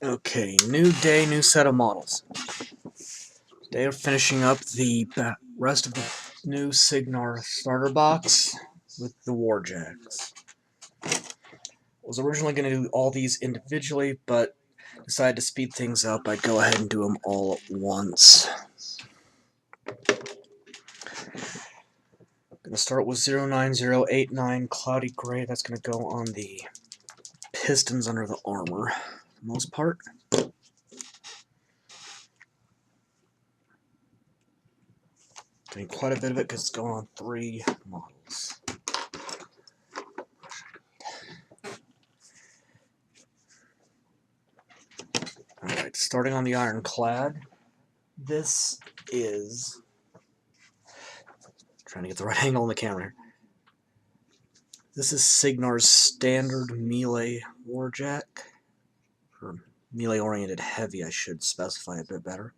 Okay, new day, new set of models. Today we're finishing up the rest of the new Cygnar starter box with the Warjacks. I was originally going to do all these individually, but decided to speed things up. I'd go ahead and do them all at once. I'm going to start with 09089 Cloudy Gray. That's going to go on the pistons under the armor, for the most part. Doing quite a bit of it because it's going on 3 models. Alright, starting on the Ironclad. This is... trying to get the right angle on the camera here. This is Cygnar's standard melee warjack. Or melee-oriented heavy, I should specify a bit better.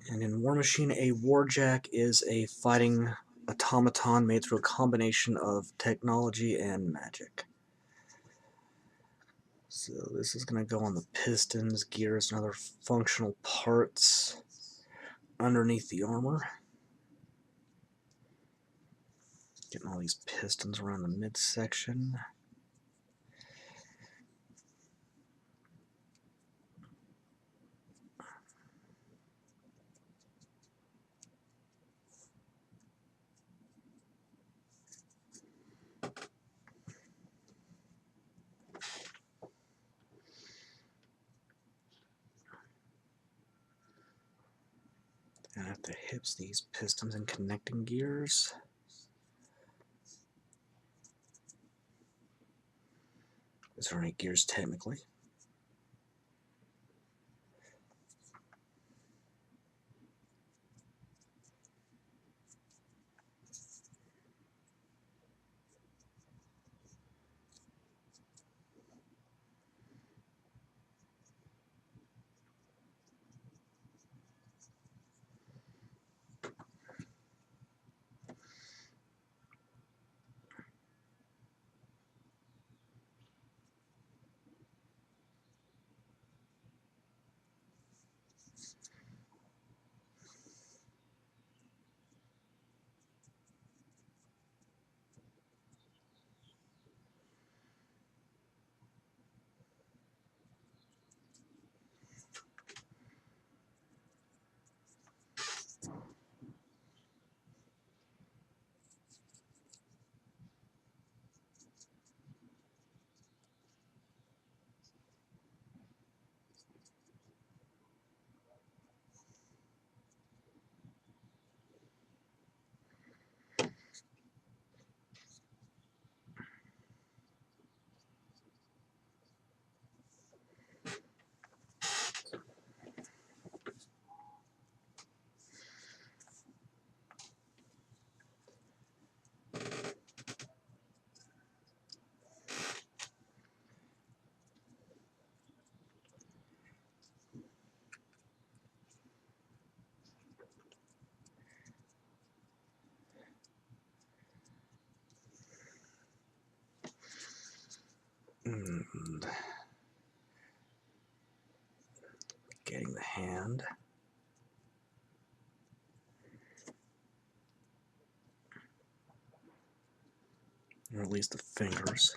And in Warmachine, a warjack is a fighting automaton made through a combination of technology and magic. So this is going to go on the pistons, gears, and other functional parts underneath the armor. Getting all these pistons around the midsection. And at the hips, these pistons and connecting gears. Those are 8 gears technically. And getting the hand. Or at least the fingers.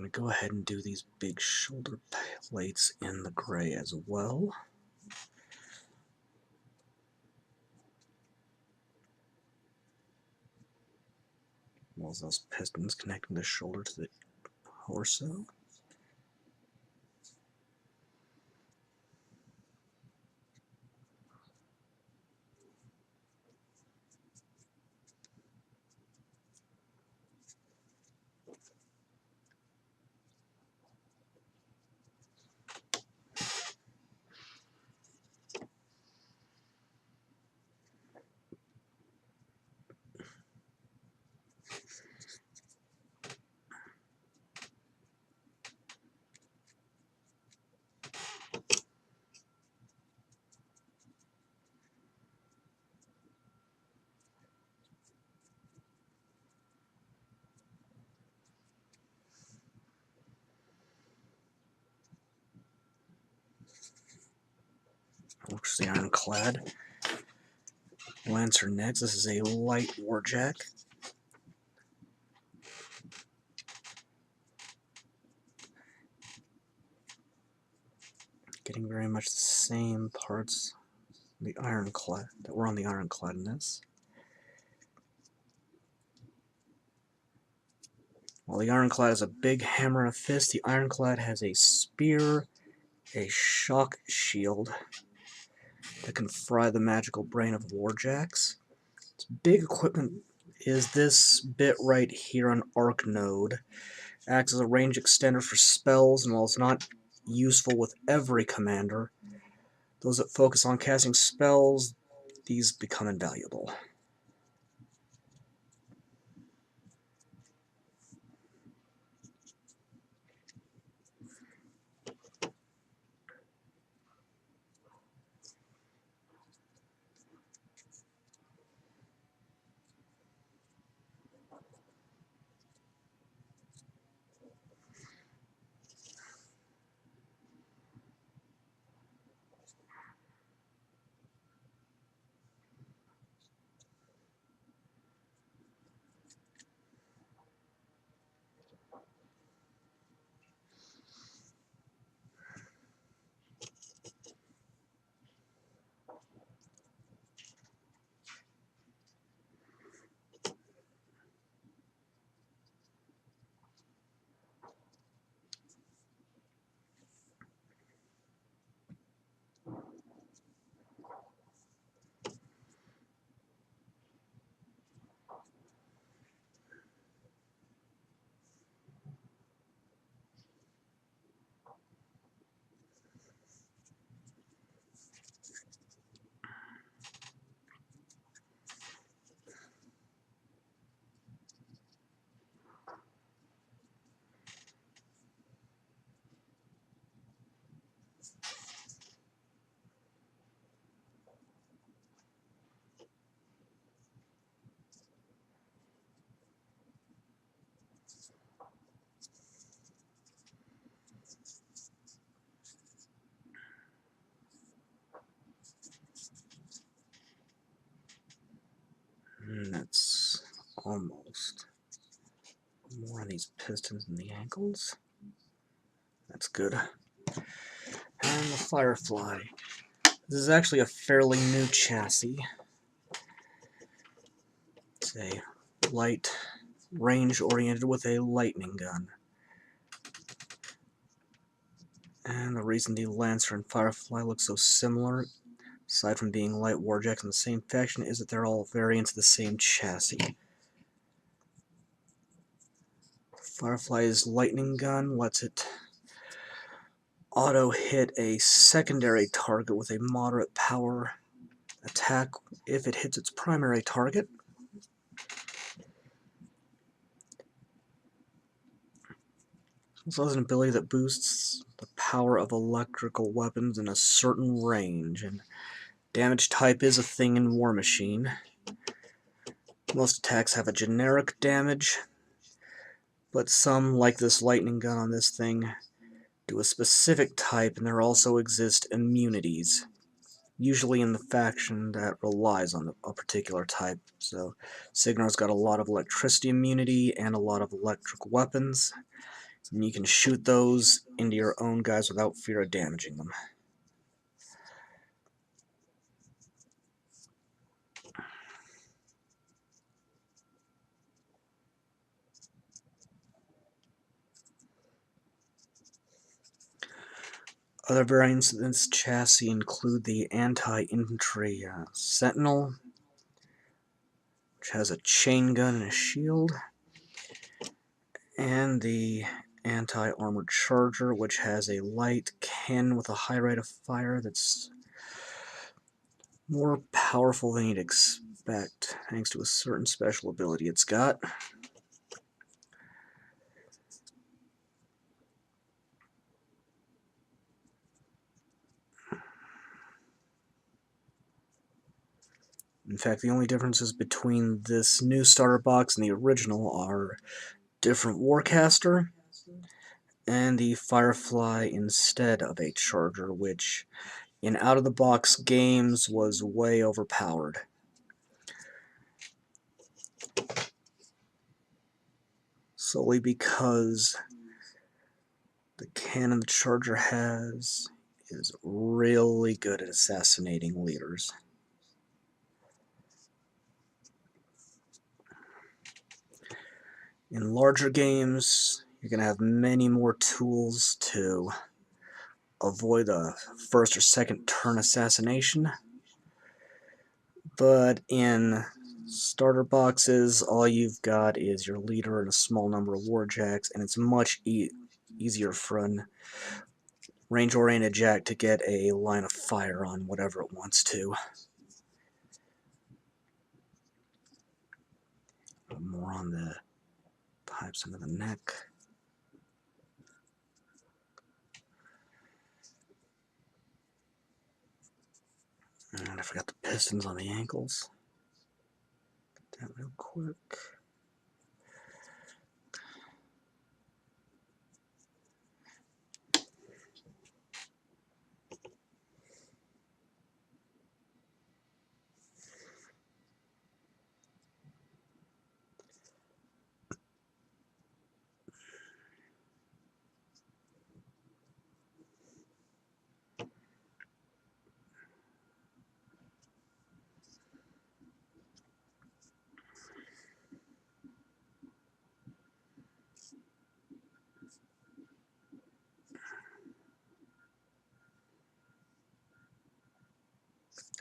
going to go ahead and do these big shoulder plates in the gray as well. Well, those pistons connecting the shoulder to the torso. Looks the Ironclad. Lancer next. This is a light Warjack. Getting very much the same parts the Ironclad that were on the Ironclad in this. While the Ironclad has a big hammer and a fist, the Ironclad has a spear, a shock shield that can fry the magical brain of Warjacks. Its big equipment is this bit right here on Arc Node. Acts as a range extender for spells, and while it's not useful with every commander, those that focus on casting spells, these become invaluable. And that's almost more on these pistons and the ankles. That's good. And the Firefly. This is actually a fairly new chassis. It's a light range oriented with a lightning gun. And the reason the Lancer and Firefly look so similar, aside from being light Warjacks in the same faction, is that they're all variants of the same chassis. Firefly's lightning gun lets it auto-hit a secondary target with a moderate power attack if it hits its primary target. This has an ability that boosts the power of electrical weapons in a certain range, and damage type is a thing in Warmachine. Most attacks have a generic damage, but some, like this lightning gun on this thing, do a specific type, and there also exist immunities, usually in the faction that relies on a particular type. So Cygnar's got a lot of electricity immunity and a lot of electric weapons. And you can shoot those into your own guys without fear of damaging them. Other variants of this chassis include the anti-infantry Sentinel, which has a chain gun and a shield, and the anti-armored Charger, which has a light cannon with a high rate of fire that's more powerful than you'd expect, thanks to a certain special ability it's got. In fact, the only differences between this new starter box and the original are different Warcaster and the Firefly instead of a Charger, which in out-of-the-box games was way overpowered. Solely because the cannon the Charger has is really good at assassinating leaders. In larger games, you're going to have many more tools to avoid a first or second turn assassination. But in starter boxes, all you've got is your leader and a small number of Warjacks, and it's much easier for a range-oriented Jack to get a line of fire on whatever it wants to. More on the pipes under the neck. And I forgot the pistons on the ankles. Get that real quick.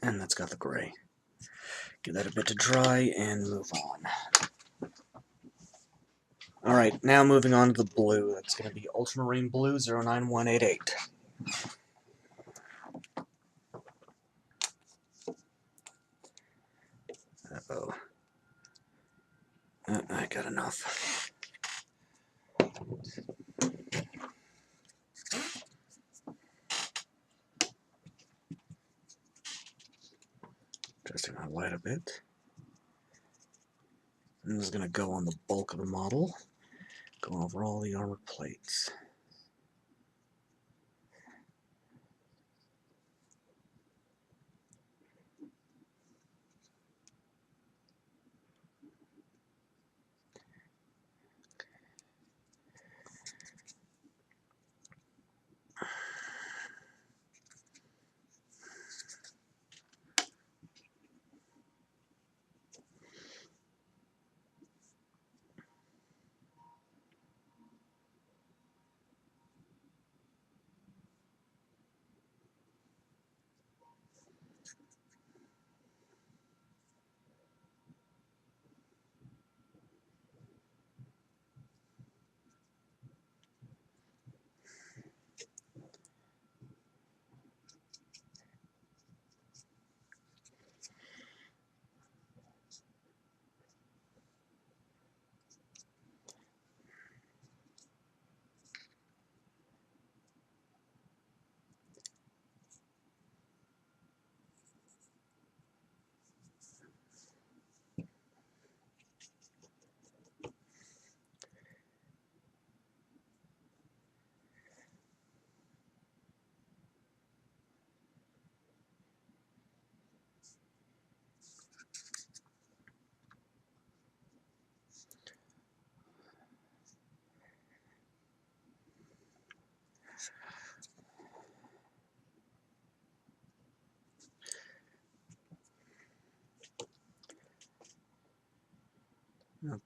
And that's got the gray. Give that a bit to dry and move on. Alright, now moving on to the blue. That's going to be Ultramarine Blue 09188. Uh-oh. I got enough. Adjusting my light a bit. And this is going to go on the bulk of the model. Go over all the armored plates.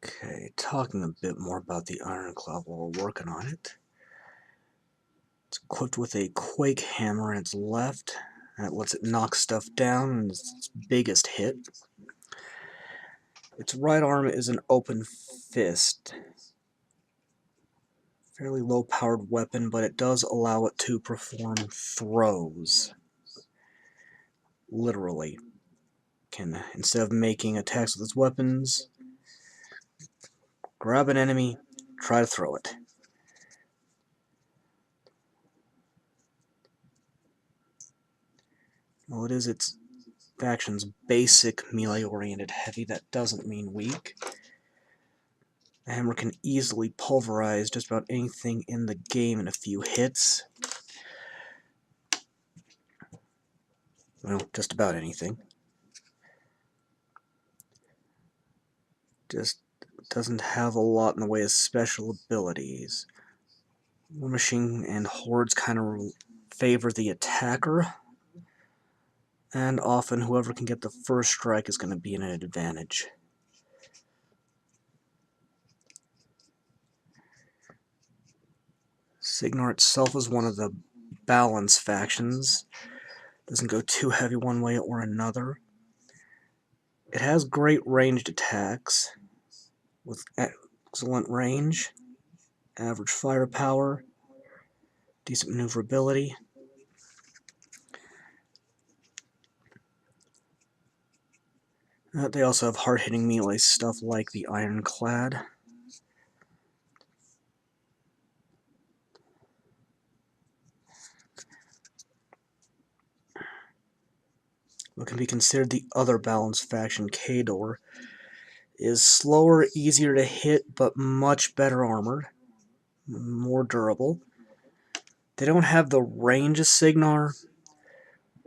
Okay, talking a bit more about the Ironclad while we're working on it. It's equipped with a Quake Hammer in its left. That lets it knock stuff down, and it's its biggest hit. Its right arm is an open fist. Fairly low-powered weapon, but it does allow it to perform throws. Literally. Can, instead of making attacks with its weapons, grab an enemy, try to throw it. Well, it is its faction's basic melee-oriented heavy. That doesn't mean weak. The hammer can easily pulverize just about anything in the game in a few hits. Well, just about anything. Just doesn't have a lot in the way of special abilities. Warmachine and hordes kind of favor the attacker, and often whoever can get the first strike is going to be in an advantage. Cygnar itself is one of the balance factions. Doesn't go too heavy one way or another. It has great ranged attacks with excellent range, average firepower, decent maneuverability. They also have hard-hitting melee stuff like the Ironclad. What can be considered the other balanced faction, Cygnar, is slower, easier to hit, but much better armored, more durable. They don't have the range of Cygnar,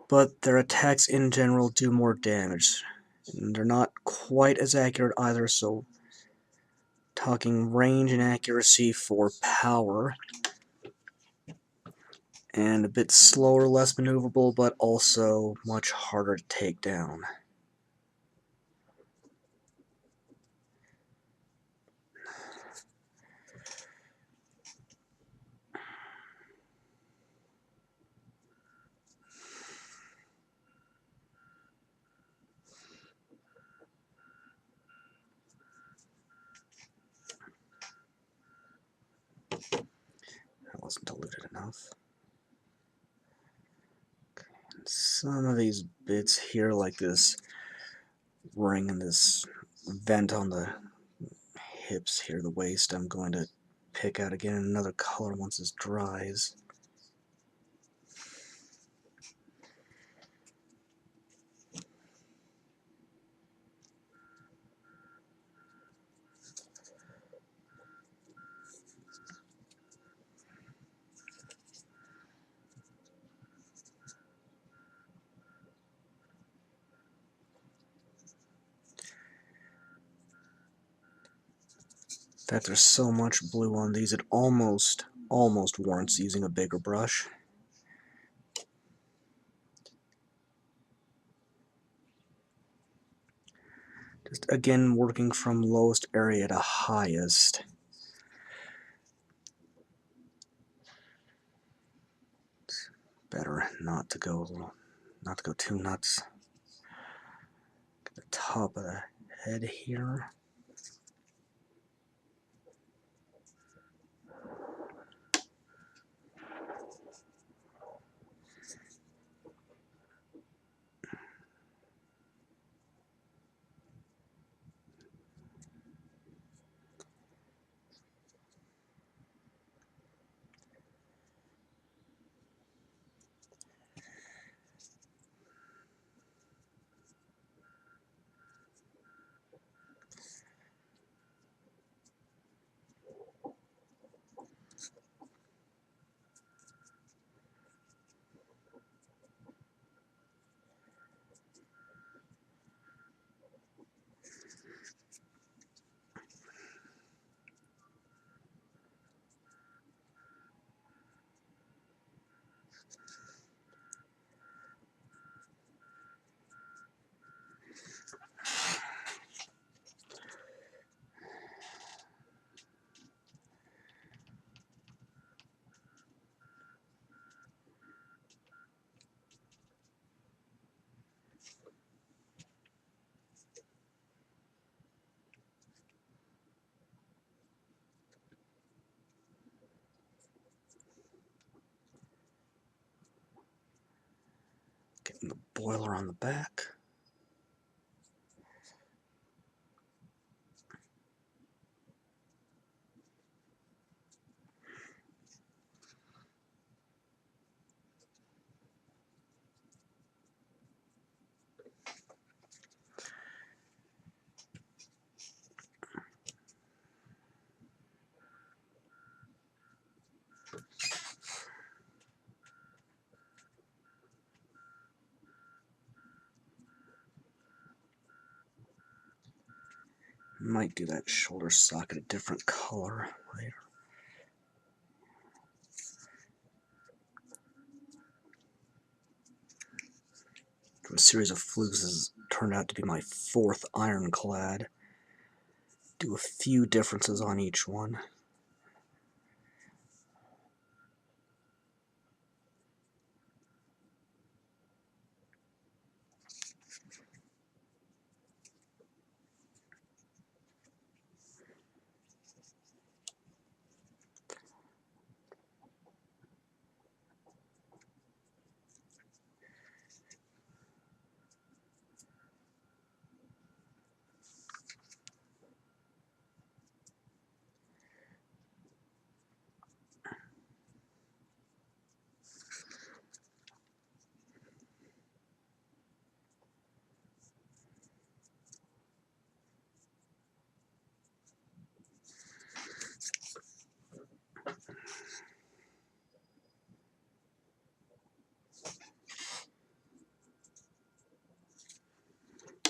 but their attacks in general do more damage. And they're not quite as accurate either, so talking range and accuracy for power, and a bit slower, less maneuverable, but also much harder to take down. That wasn't diluted enough. Some of these bits here, like this ring and this vent on the hips here, the waist, I'm going to pick out again in another color once this dries. In fact, there's so much blue on these, it almost warrants using a bigger brush. Just again, working from lowest area to highest. It's better not to go too nuts. Get the top of the head here. spoiler on the back. Might do that shoulder socket a different color later. A series of flukes has turned out to be my 4th Ironclad. Do a few differences on each one.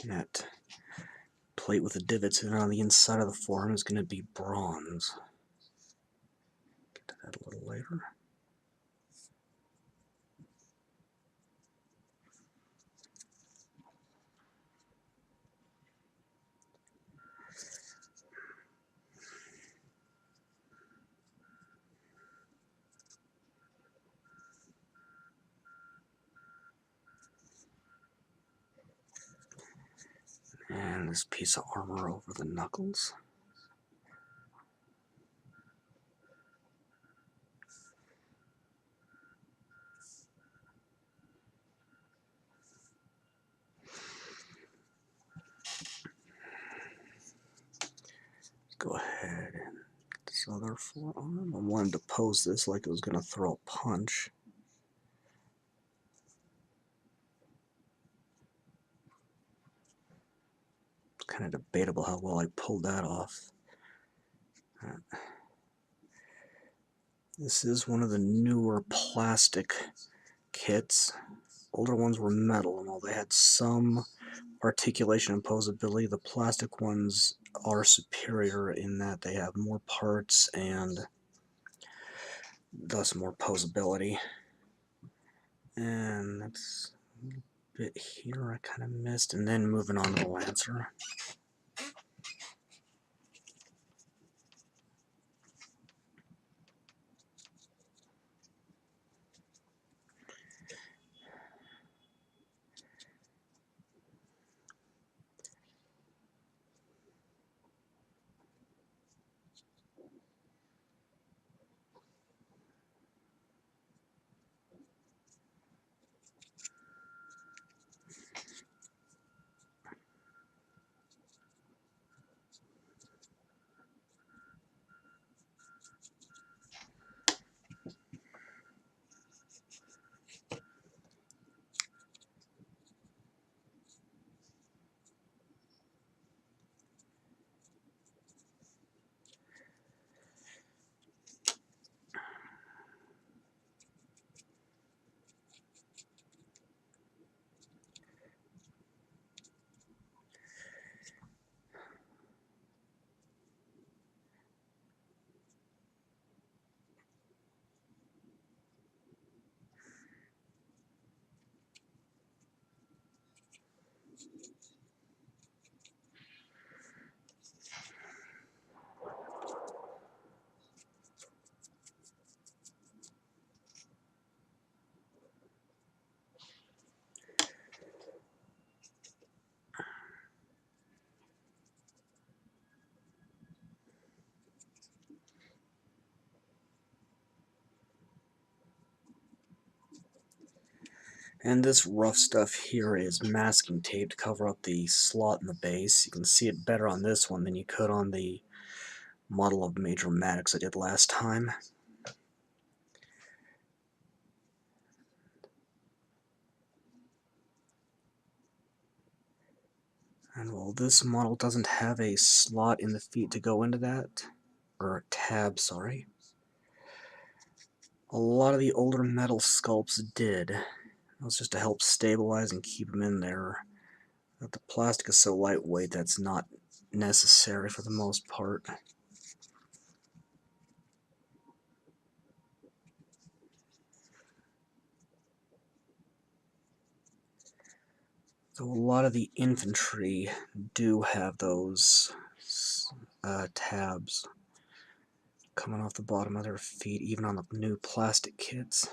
That plate with the divots in it on the inside of the forearm is going to be bronze. Get to that a little later. And this piece of armor over the knuckles. Go ahead and get this other forearm. I wanted to pose this like it was going to throw a punch. It's kind of debatable how well I pulled that off. This is one of the newer plastic kits. Older ones were metal, and while they had some articulation and posability, the plastic ones are superior in that they have more parts and thus more posability. And that's a bit here I kind of missed, and then moving on to the Lancer. And this rough stuff here is masking tape to cover up the slot in the base. You can see it better on this one than you could on the model of Major Maddox I did last time. And well, this model doesn't have a slot in the feet to go into that, or a tab, sorry. A lot of the older metal sculpts did. That was just to help stabilize and keep them in there. But the plastic is so lightweight that's not necessary for the most part. So a lot of the infantry do have those tabs coming off the bottom of their feet, even on the new plastic kits.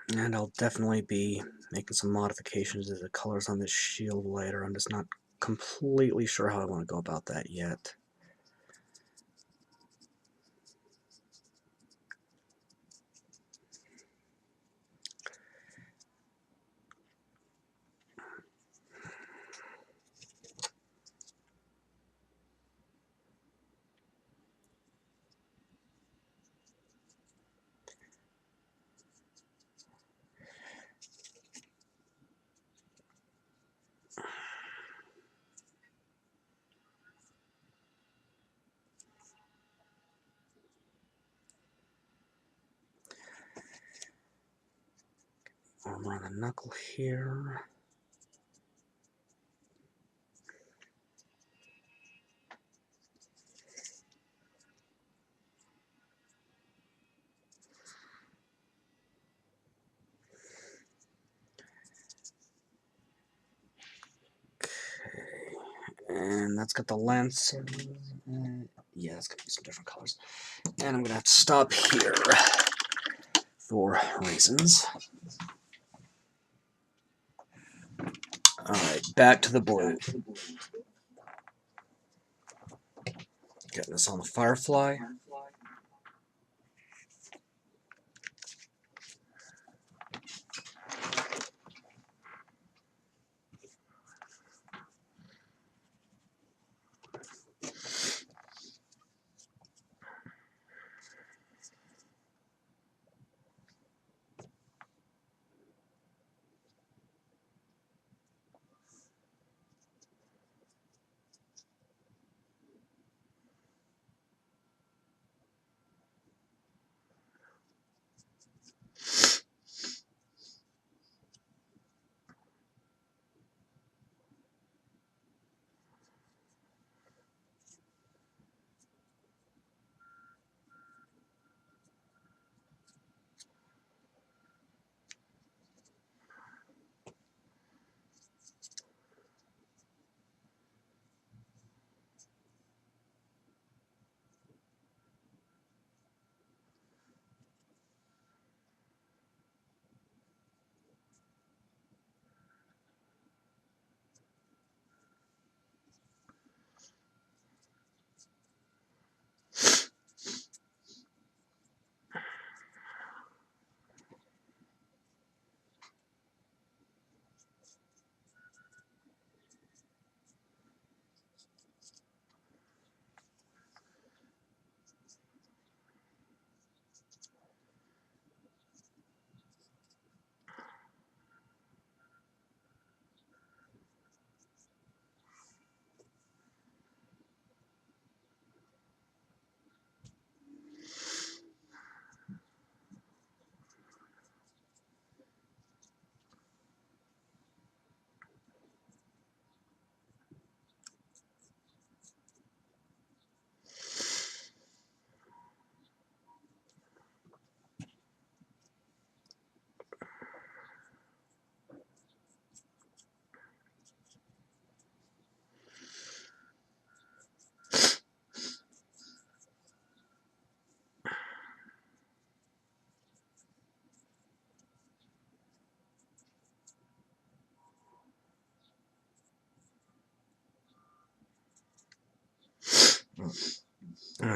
And I'll definitely be making some modifications to the colors on this shield later. I'm just not completely sure how I want to go about that yet. Armor on the knuckle here. And that's got the lens. Yeah, it's going to be some different colors. And I'm going to have to stop here for reasons. Alright, back to the blue. Getting this on the Firefly.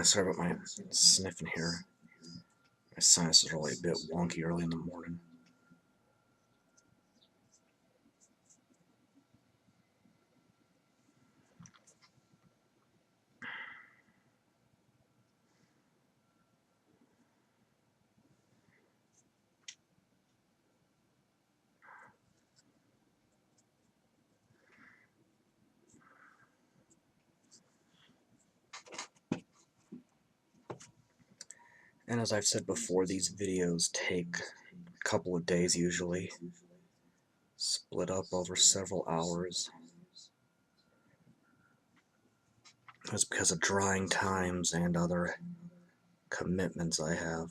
Sorry about my sniffing here. My sinus is really a bit wonky early in the morning. And as I've said before, these videos take a couple of days usually, split up over several hours. That's because of drying times and other commitments I have.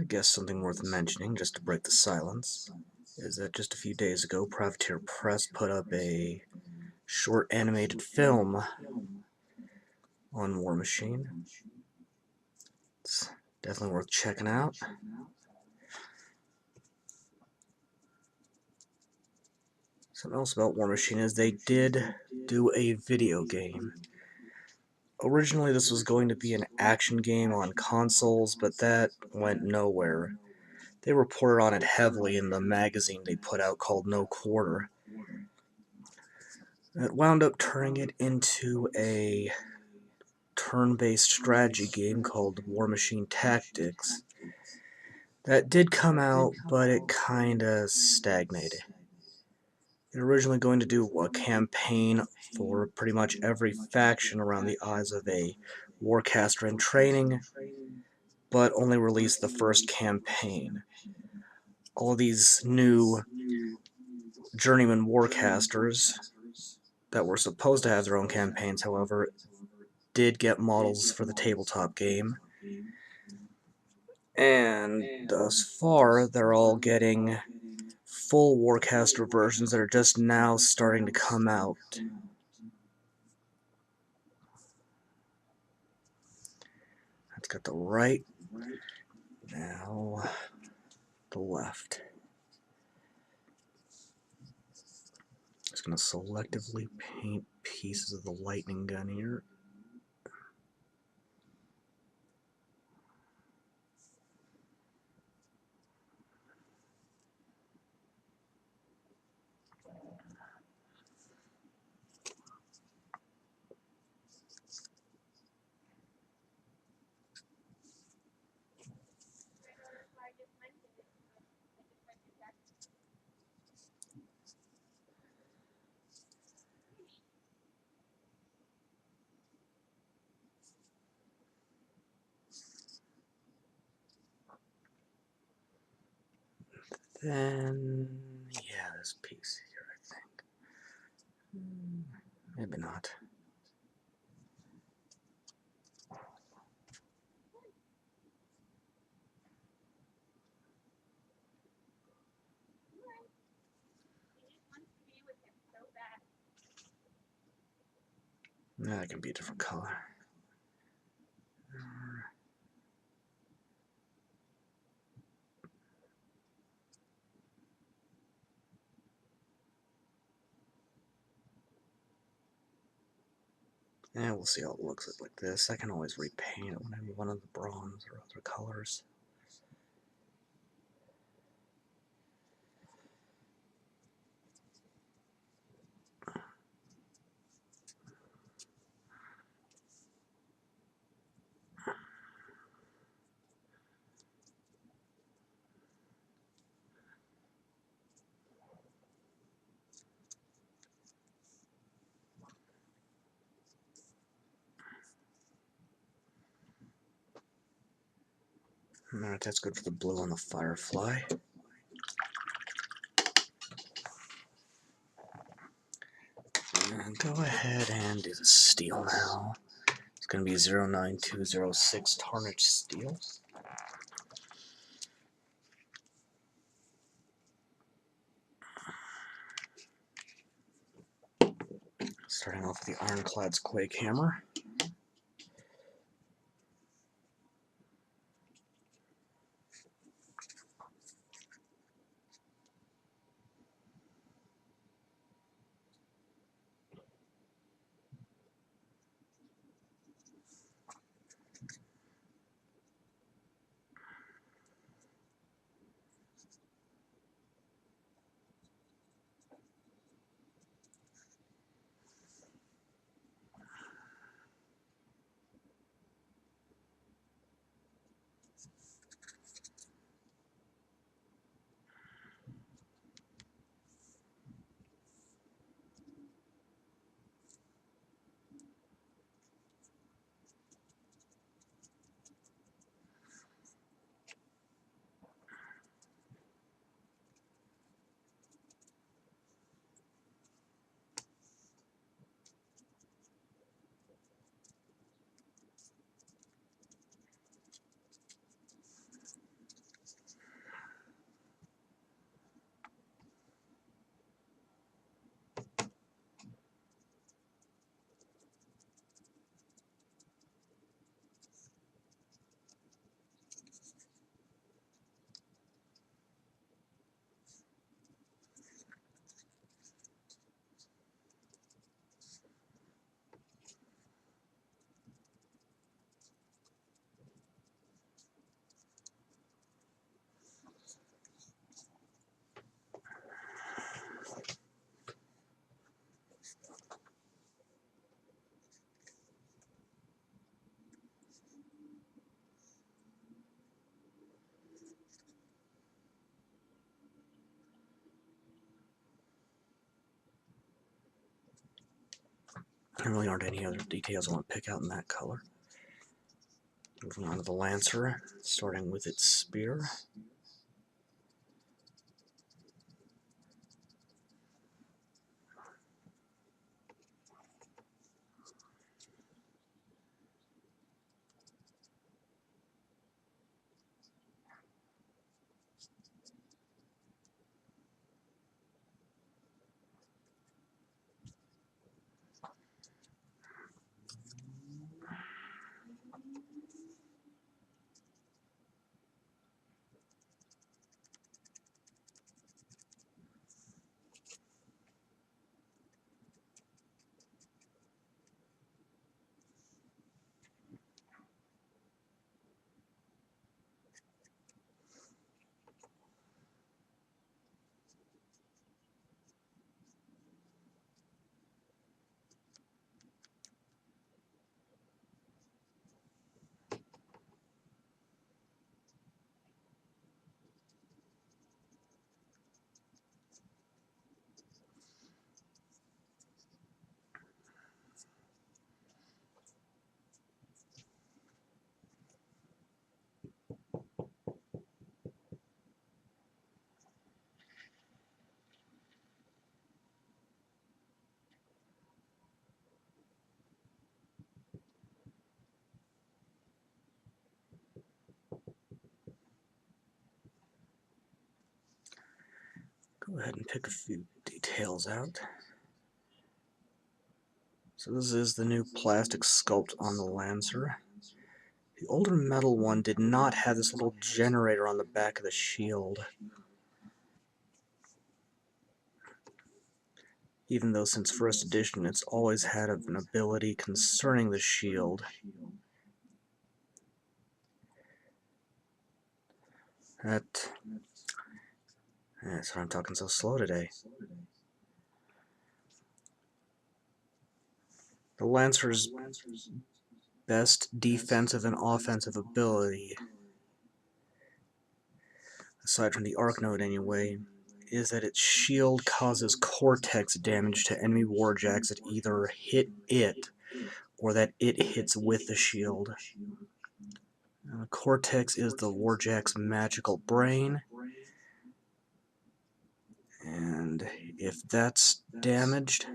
I guess something worth mentioning, just to break the silence, is that just a few days ago, Privateer Press put up a short animated film on Warmachine. It's definitely worth checking out. Something else about Warmachine is they did do a video game. Originally this was going to be an action game on consoles, but that went nowhere. They reported on it heavily in the magazine they put out called No Quarter. It wound up turning it into a turn-based strategy game called Warmachine Tactics. That did come out, but it kinda stagnated. They were originally going to do a campaign for pretty much every faction around the eyes of a warcaster in training, but only released the first campaign. All these new journeyman warcasters that were supposed to have their own campaigns, however, did get models for the tabletop game. And thus far, they're all getting full warcaster versions that are just now starting to come out. That's got the right, now the left. Just going to selectively paint pieces of the lightning gun here. Then, yeah, this piece here, I think. Maybe not. That can be a different color. And we'll see how it looks like this. I can always repaint it when I want the bronze or other colors. Alright, that's good for the blue on the Firefly. And go ahead and do the steel now. It's going to be 09206 tarnished steel. Starting off with the Ironclad's Quake Hammer. There really aren't any other details I want to pick out in that color. Moving on to the Lancer, starting with its spear. Go ahead and pick a few details out. So this is the new plastic sculpt on the Lancer. The older metal one did not have this little generator on the back of the shield. Even though since first edition it's always had an ability concerning the shield. That's why I'm talking so slow today. The Lancer's best defensive and offensive ability, aside from the arc node anyway, is that its shield causes cortex damage to enemy warjacks that either hit it or that it hits with the shield. Cortex is the warjack's magical brain, and if that's damaged,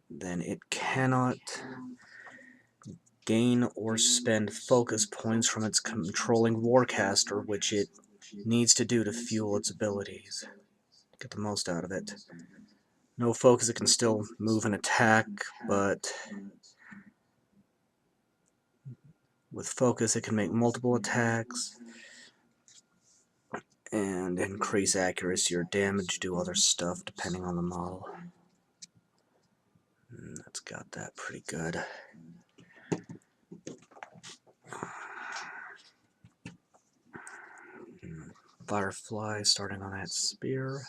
then it cannot gain or spend focus points from its controlling warcaster, which it needs to do to fuel its abilities. Get the most out of it. No focus, it can still move and attack, but with focus it can make multiple attacks and increase accuracy or damage, do other stuff depending on the model. That's got that pretty good. Firefly starting on that spear.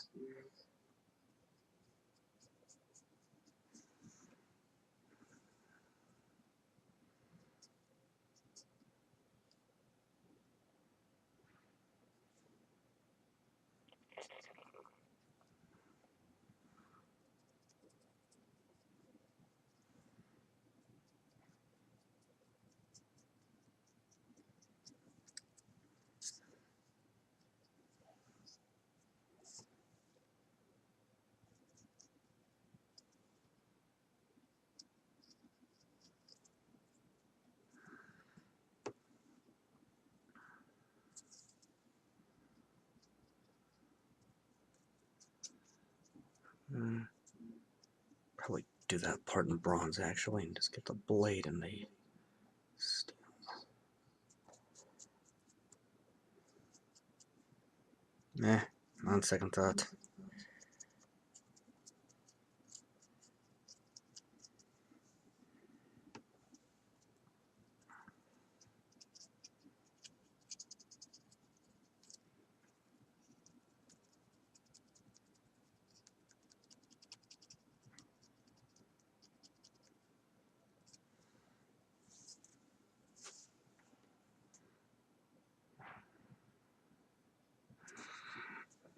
Probably do that part in bronze actually and just get the blade in the steel. On second thought.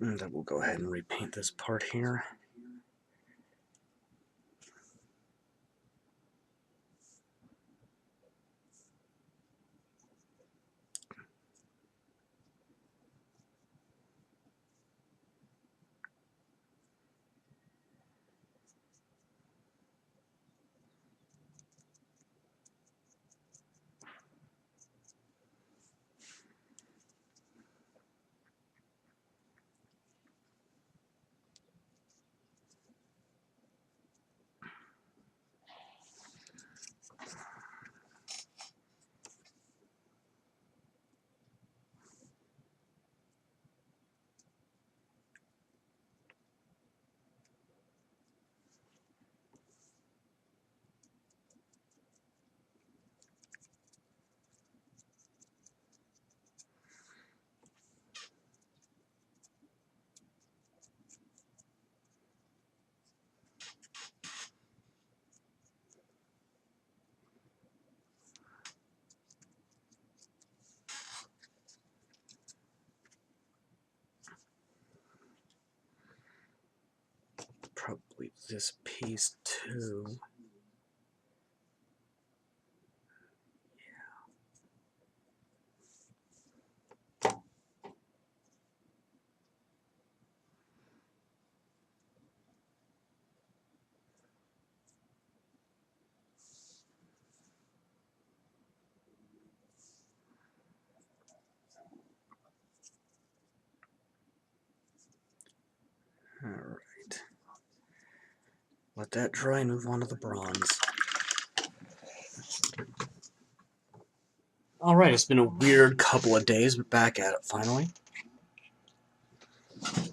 And then we'll go ahead and repaint this part here. this piece too. Alright. Let that dry and move on to the bronze. Alright, it's been a weird couple of days, but back at it finally.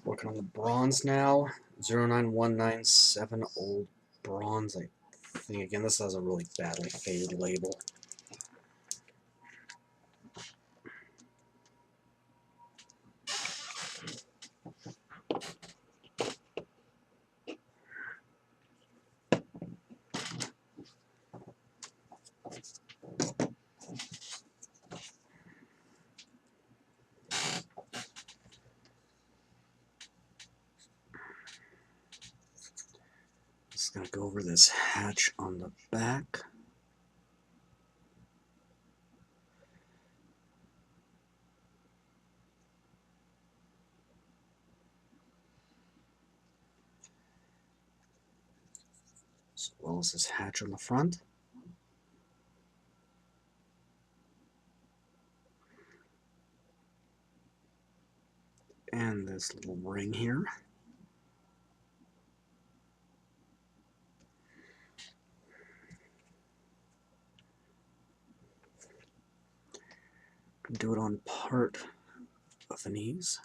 Working on the bronze now. 09197 old bronze, I think. Again, this has a really badly faded label. Just gonna go over this hatch on the back. As well as this hatch on the front. And this little ring here. Do it on part of the knees.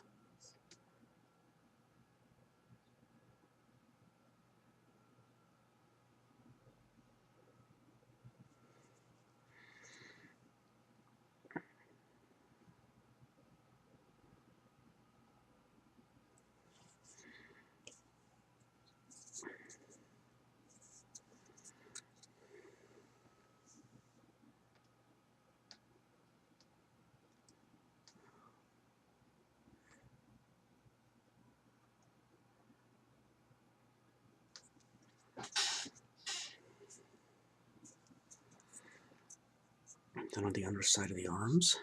Then on the underside of the arms.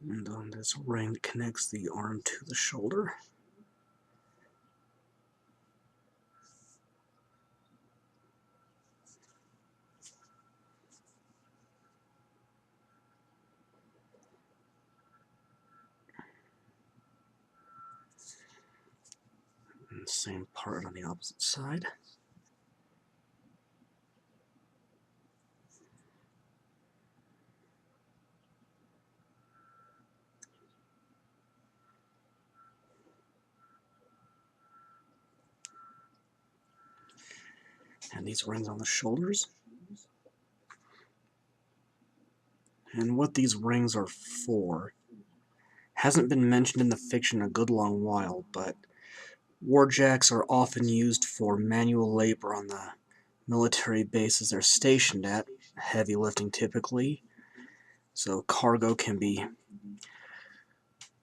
And on this ring that connects the arm to the shoulder. And the same part on the opposite side. And these rings on the shoulders. And what these rings are for hasn't been mentioned in the fiction in a good long while, but warjacks are often used for manual labor on the military bases they're stationed at, heavy lifting typically, so cargo can be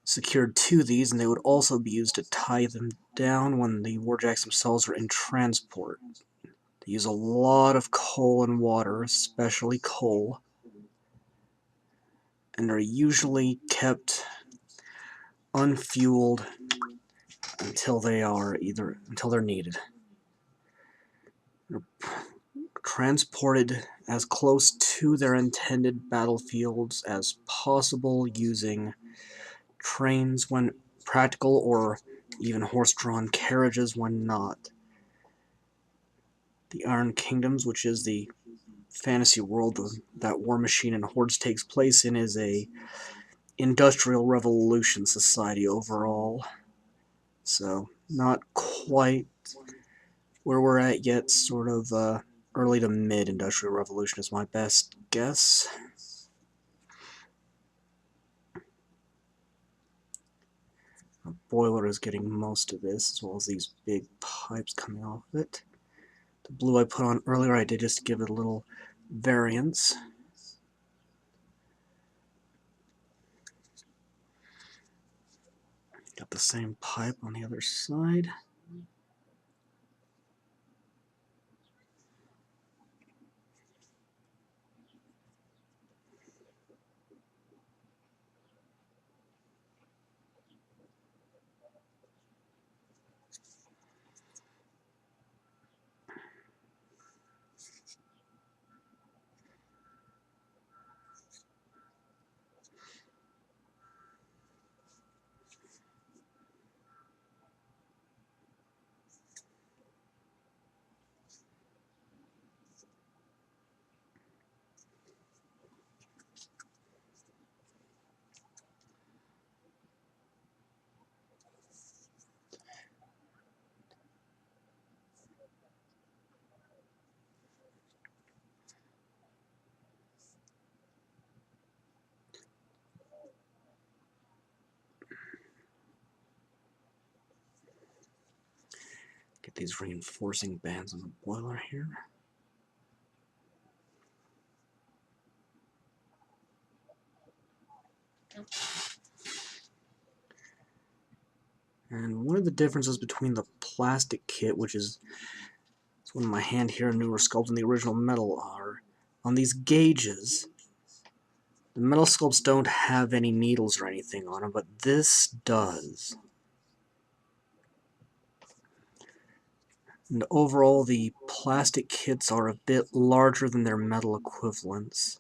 secured to these, and they would also be used to tie them down when the warjacks themselves are in transport. They use a lot of coal and water, especially coal, and are usually kept unfueled until they're needed. They're transported as close to their intended battlefields as possible using trains when practical, or even horse-drawn carriages when not. The Iron Kingdoms, which is the fantasy world that Warmachine and Hordes takes place in, is a industrial revolution society overall. So, not quite where we're at yet, sort of early to mid-industrial revolution is my best guess. The boiler is getting most of this, as well as these big pipes coming off of it. The blue I put on earlier, I did just give it a little variance. Got the same pipe on the other side. Get these reinforcing bands on the boiler here. And one of the differences between the plastic kit, which is one in my hand here, newer sculpts, and the original metal are on these gauges. The metal sculpts don't have any needles or anything on them, but this does. And overall, the plastic kits are a bit larger than their metal equivalents.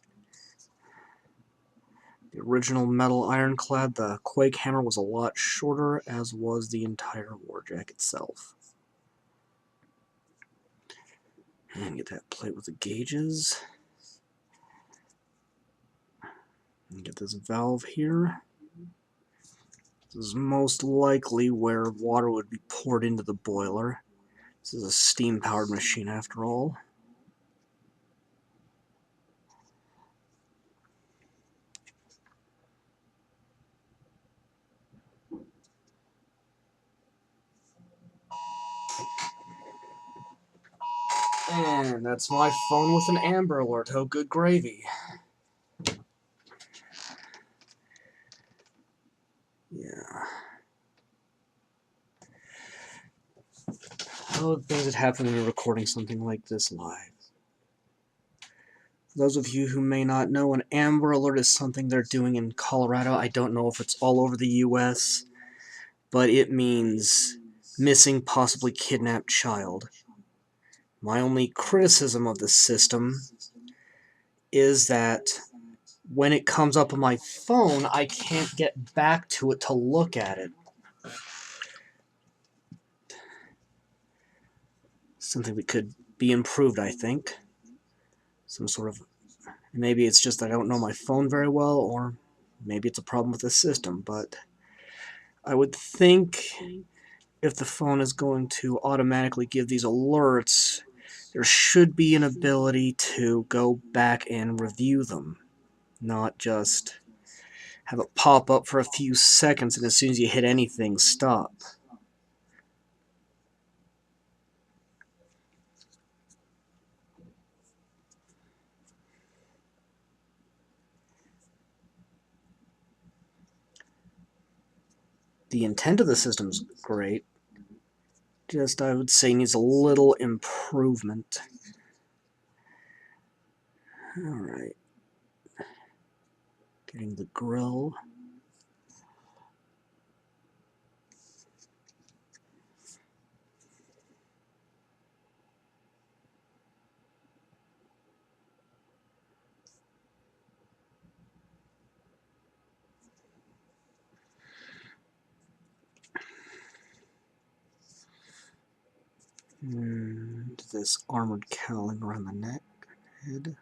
The original metal Ironclad, the Quake Hammer, was a lot shorter, as was the entire Warjack itself. And get that plate with the gauges. And get this valve here. This is most likely where water would be poured into the boiler. This is a steam-powered machine after all. And that's my phone with an Amber Alert. Oh, good gravy. Yeah. Oh, the things that happen when you're recording something like this live. For those of you who may not know, an Amber Alert is something they're doing in Colorado. I don't know if it's all over the U.S., but it means missing, possibly kidnapped child. My only criticism of the system is that when it comes up on my phone, I can't get back to it to look at it. Something that could be improved, I think. Some sort of... Maybe it's just that I don't know my phone very well, or maybe it's a problem with the system, but I would think if the phone is going to automatically give these alerts, there should be an ability to go back and review them, not just have it pop up for a few seconds and as soon as you hit anything, stop. The intent of the system's great, just I would say needs a little improvement. Alright. Getting the grill. And this armored cowling around the neck, head.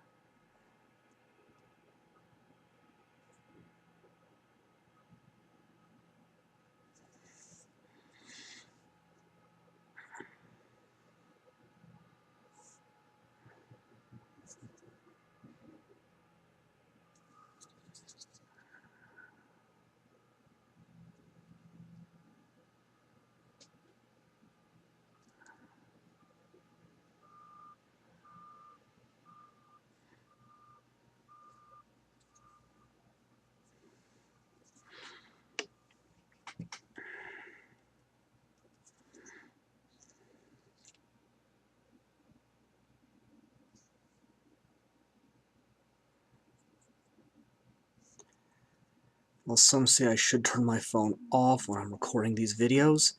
While some say I should turn my phone off when I'm recording these videos,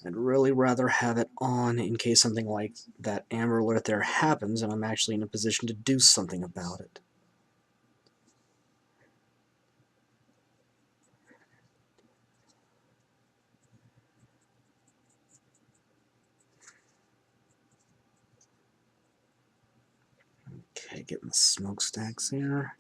I'd really rather have it on in case something like that Amber Alert there happens and I'm actually in a position to do something about it. Okay, getting the smokestacks here.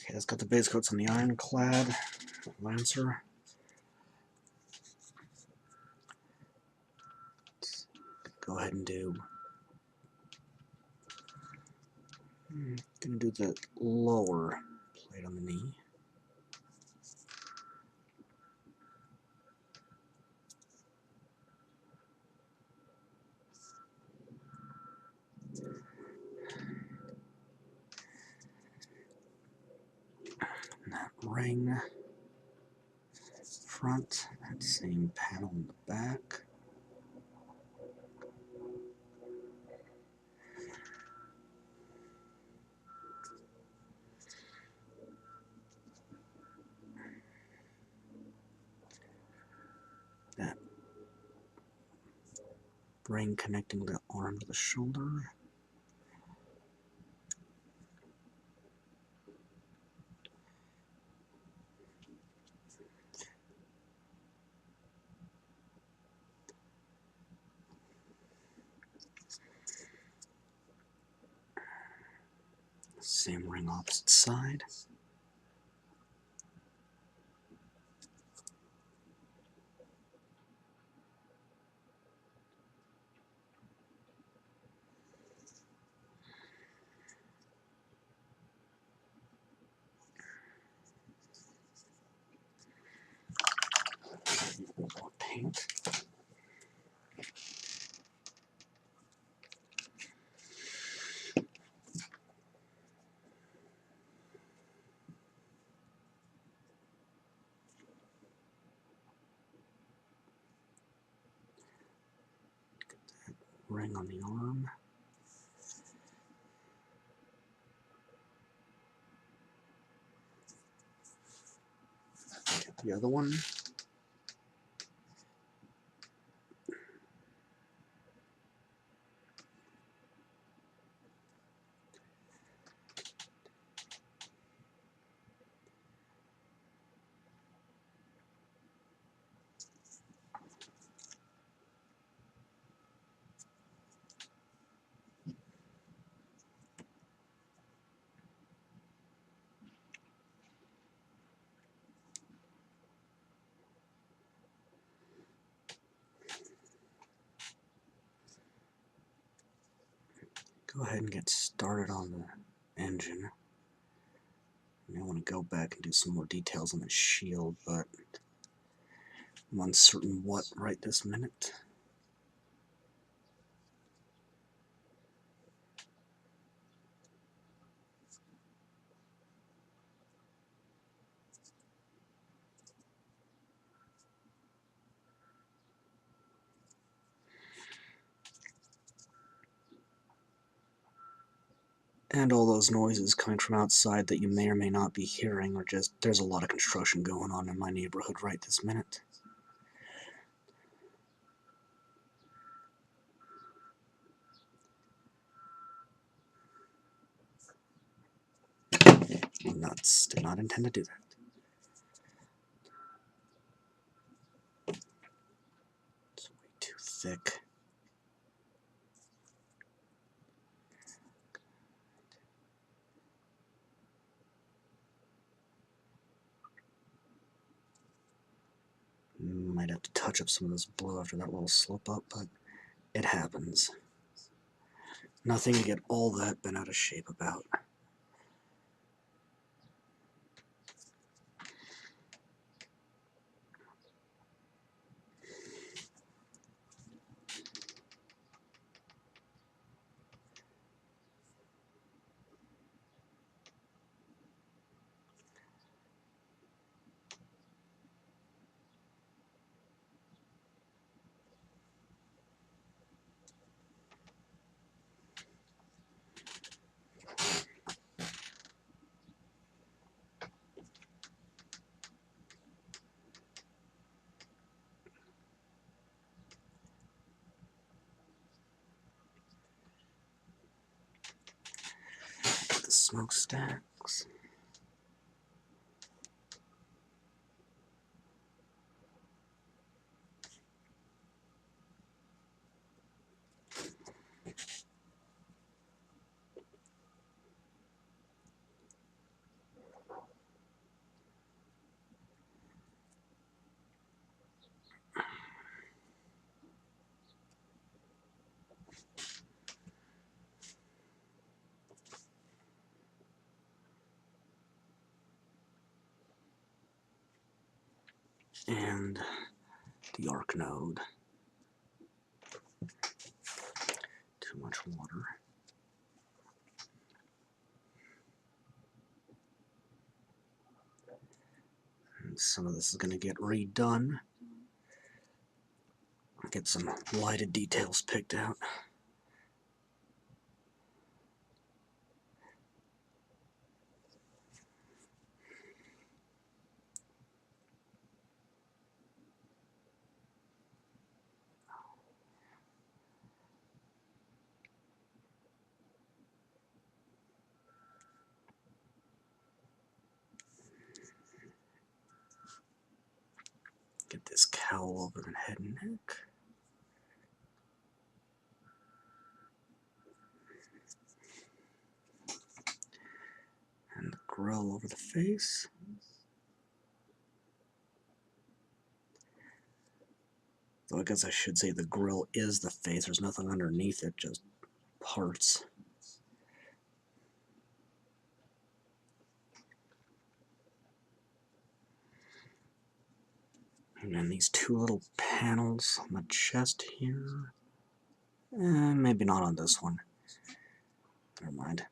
Okay, let's got the base coats on the Ironclad Lancer. Let's go ahead and do. Gonna do the lower plate on the knee. And that ring front, that same panel in the back. That ring connecting the arm to the shoulder. Same ring opposite side. More paint. Ring on the arm. Get the other one. Go ahead and get started on the engine. I may want to go back and do some more details on the shield, but I'm uncertain what right this minute. And all those noises coming from outside that you may or may not be hearing are just, there's a lot of construction going on in my neighborhood right this minute. Nuts. Did not intend to do that. It's way too thick. Might have to touch up some of this blue after that little slip up, but it happens. Nothing to get all that bent out of shape about. The smokestacks. And the arc node. Too much water. And some of this is going to get redone. Get some lighted details picked out. Get this cowl over the head and neck. And the grill over the face. Though I guess I should say the grill is the face. There's nothing underneath it, just parts. And then these two little panels on the chest here. Maybe not on this one. Never mind.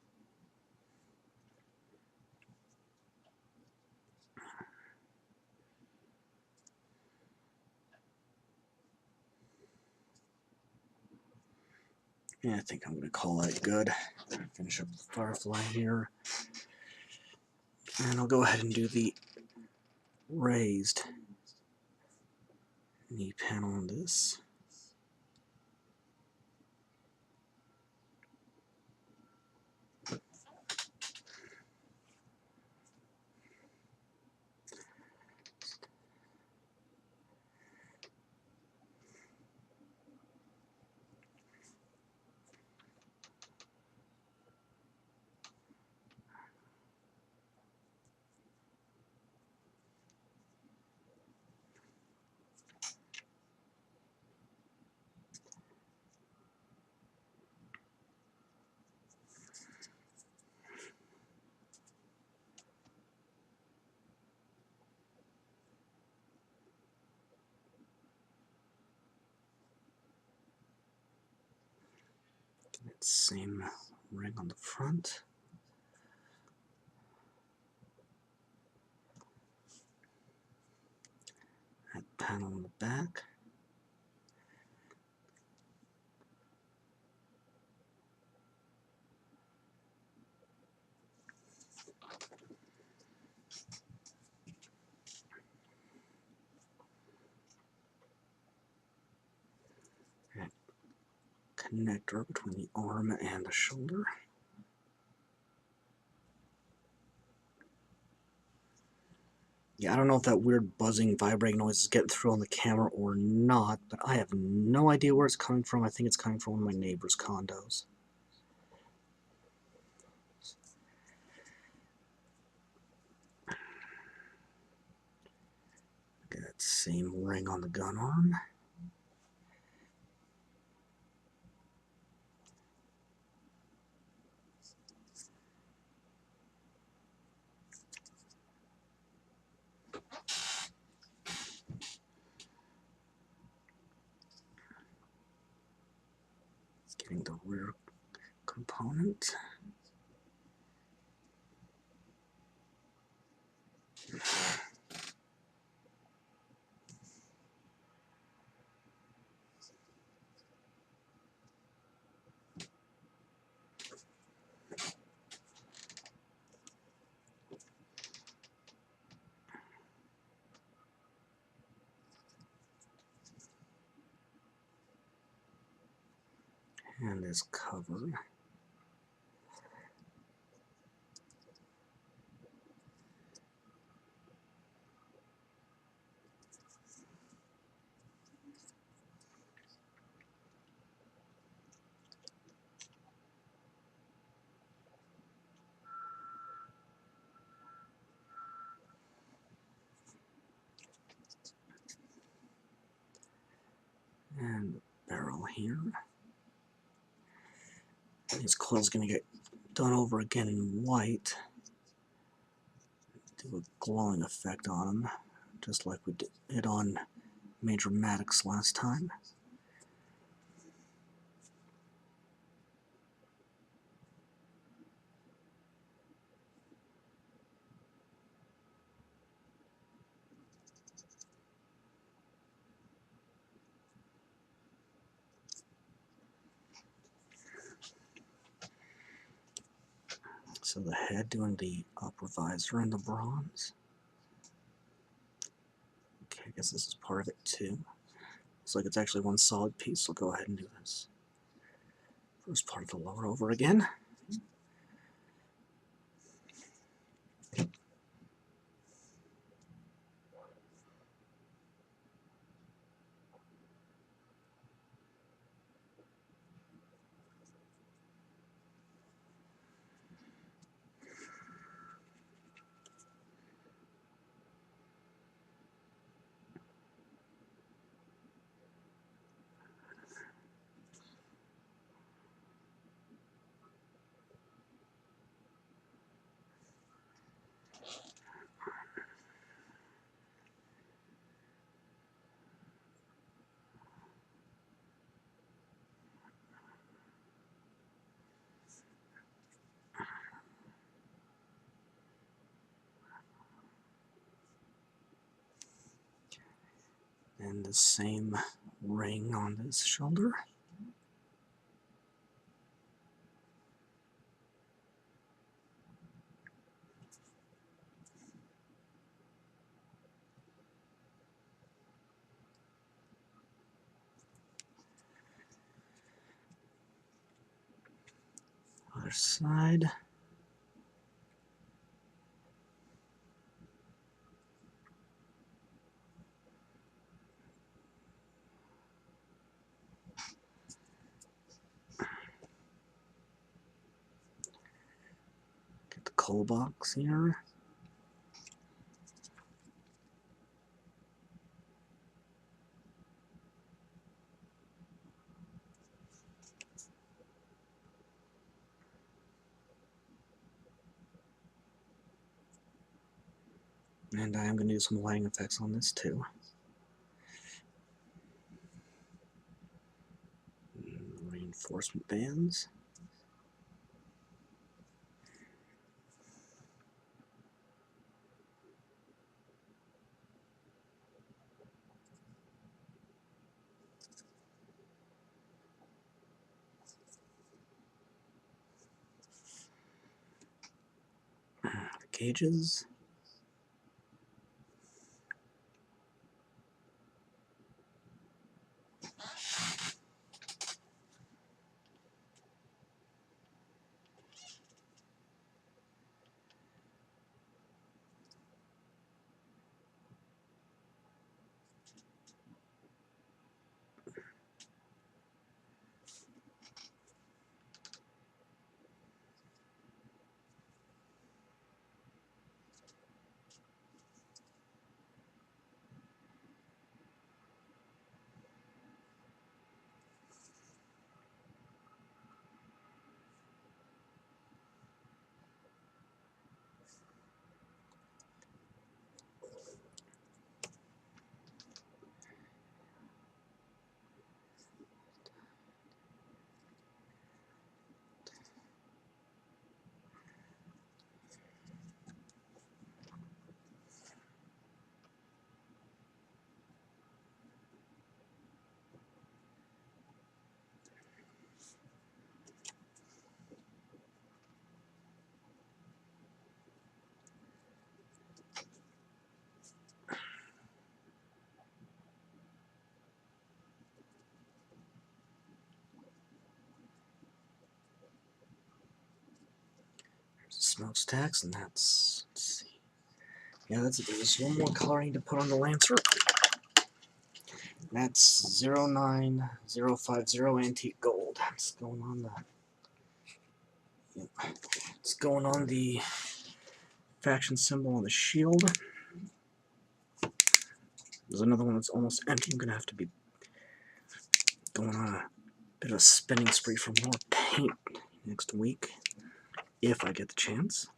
Yeah, I think I'm going to call that good. Finish up the Firefly here. And I'll go ahead and do the raised knee panel on this. Same ring on the front. That panel on the back. connector between the arm and the shoulder. Yeah, I don't know if that weird buzzing, vibrating noise is getting through on the camera or not, but I have no idea where it's coming from. I think it's coming from one of my neighbor's condos. Get that same ring on the gun arm. Getting the rear component. And this cover. And the barrel here. These coil's going to get done over again in white. Do a glowing effect on them, just like we did on Major Maddox last time. So the head doing the upper visor and the bronze. Okay, I guess this is part of it too. Looks like it's actually one solid piece, so we'll go ahead and do this. First part of the lower over again. And the same ring on this shoulder. Other side. Get the coal box here. And I am going to do some lighting effects on this too. Reinforcement bands. Gauges. stacks, and that's, let's see. Yeah, there's one more color I need to put on the Lancer. That's 09050 antique gold. It's going on the faction symbol on the shield. There's another one that's almost empty. I'm gonna have to be going on a bit of a spending spree for more paint next week, if I get the chance.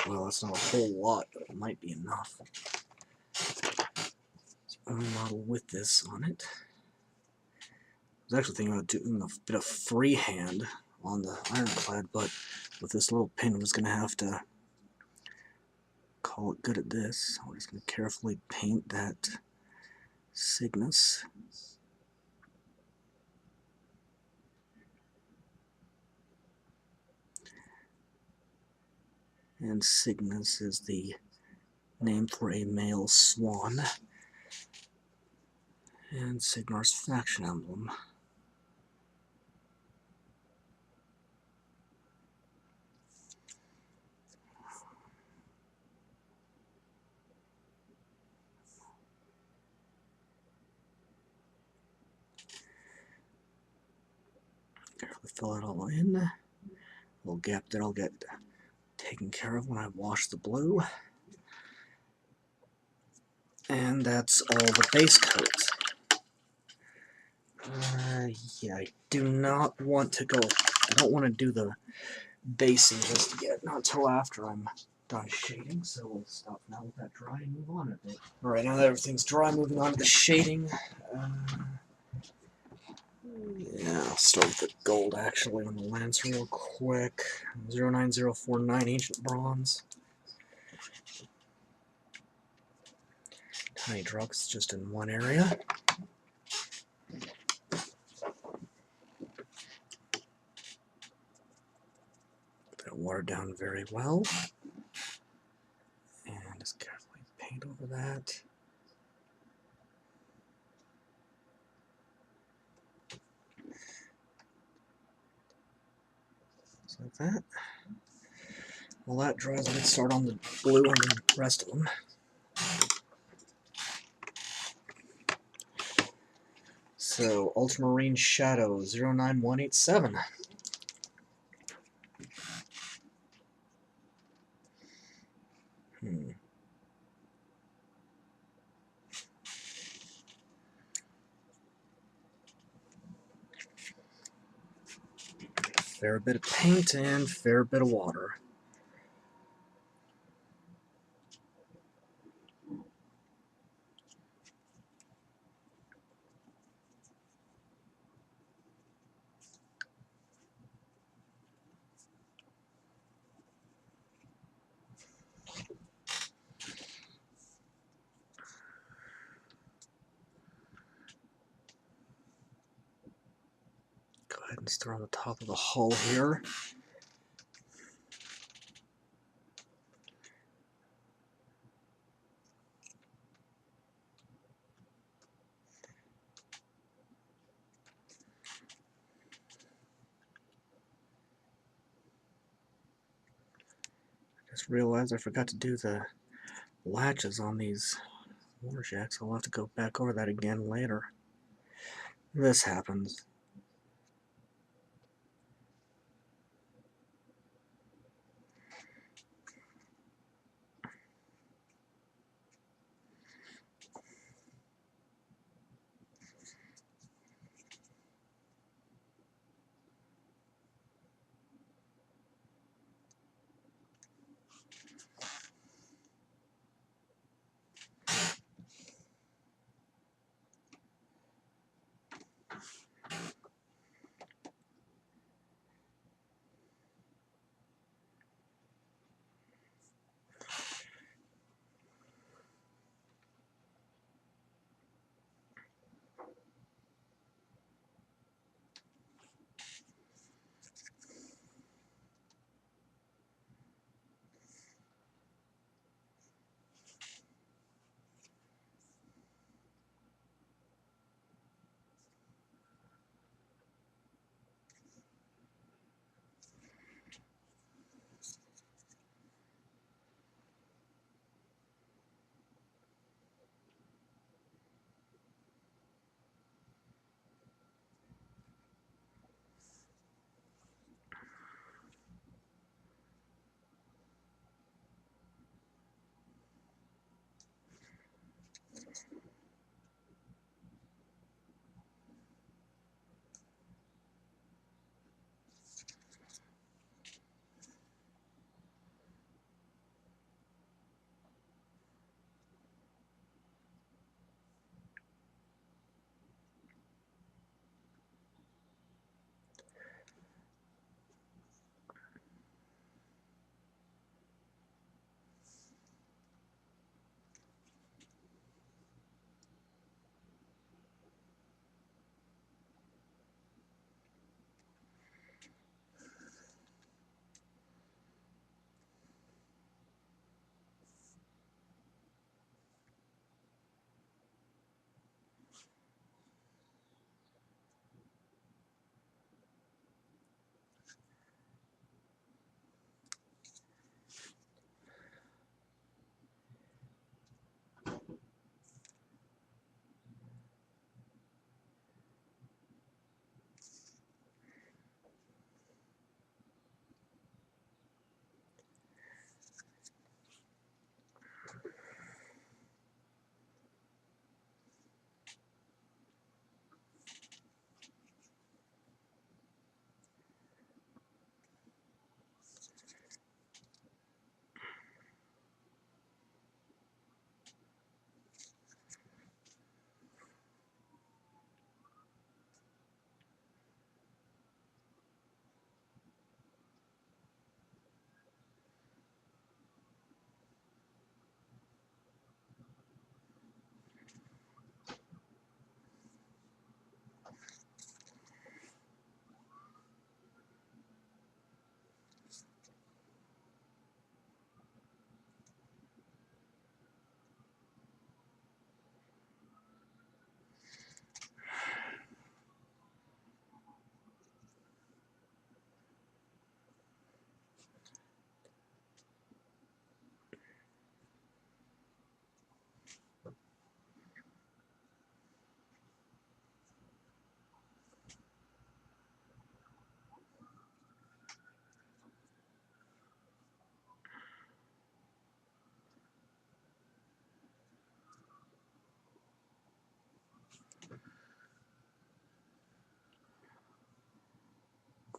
Well, that's not a whole lot, but it might be enough. It's the only model with this on it. I was actually thinking about doing a bit of freehand on the Ironclad, but with this little pin, I'm just going to have to call it good at this. I'm just going to carefully paint that Cygnus. And Cygnus is the name for a male swan. And Cygnar's faction emblem. Carefully fill it all in. A little gap there will get taken care of when I wash the blue. And that's all the base coats. Yeah, I do not want to go. I don't want to do the basing just yet, not until after I'm done shading, so we'll stop now with that dry and move on a bit. Alright, now that everything's dry, moving on to the shading. Yeah, I'll start with the gold actually on the Lancer real quick. 09049 Ancient Bronze. Tiny drugs just in one area. That watered down very well. And just carefully paint over that. Just like that. While that dries, let's start on the blue on the rest of them. So, Ultramarine Shadow 09187. Fair bit of paint and fair bit of water. Go ahead and start on the top of the hull here. Just realized I forgot to do the latches on these Warjacks. I'll have to go back over that again later. This happens.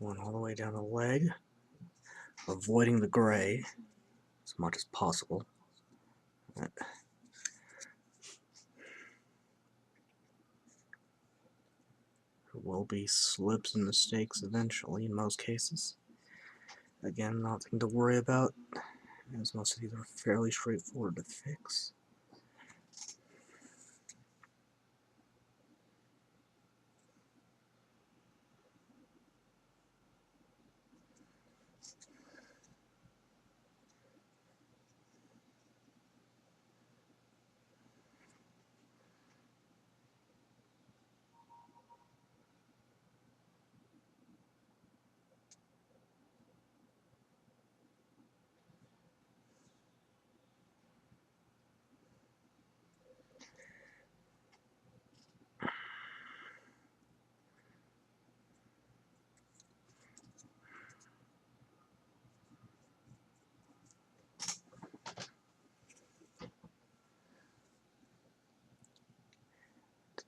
Going all the way down the leg, avoiding the gray as much as possible. There will be slips and mistakes eventually in most cases. Again, nothing to worry about, as most of these are fairly straightforward to fix.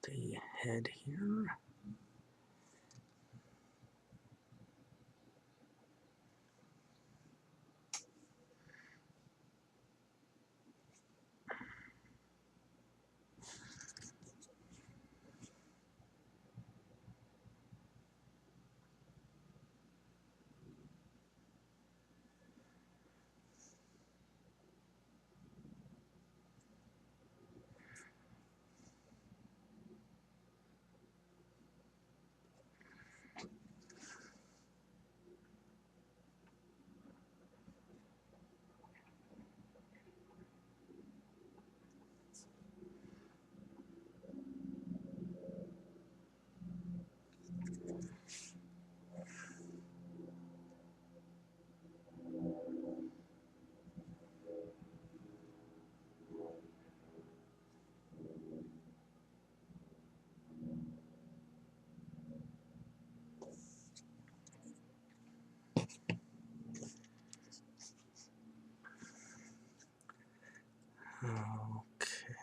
The head here. Okay.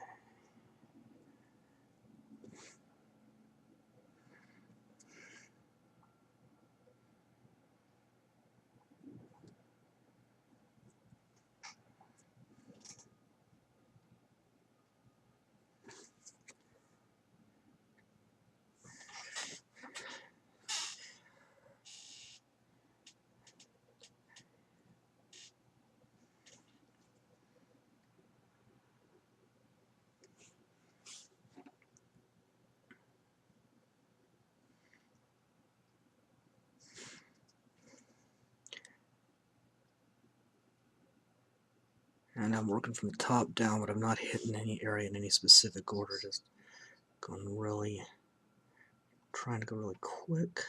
And I'm working from the top down, but I'm not hitting any area in any specific order, just going really, trying to go really quick.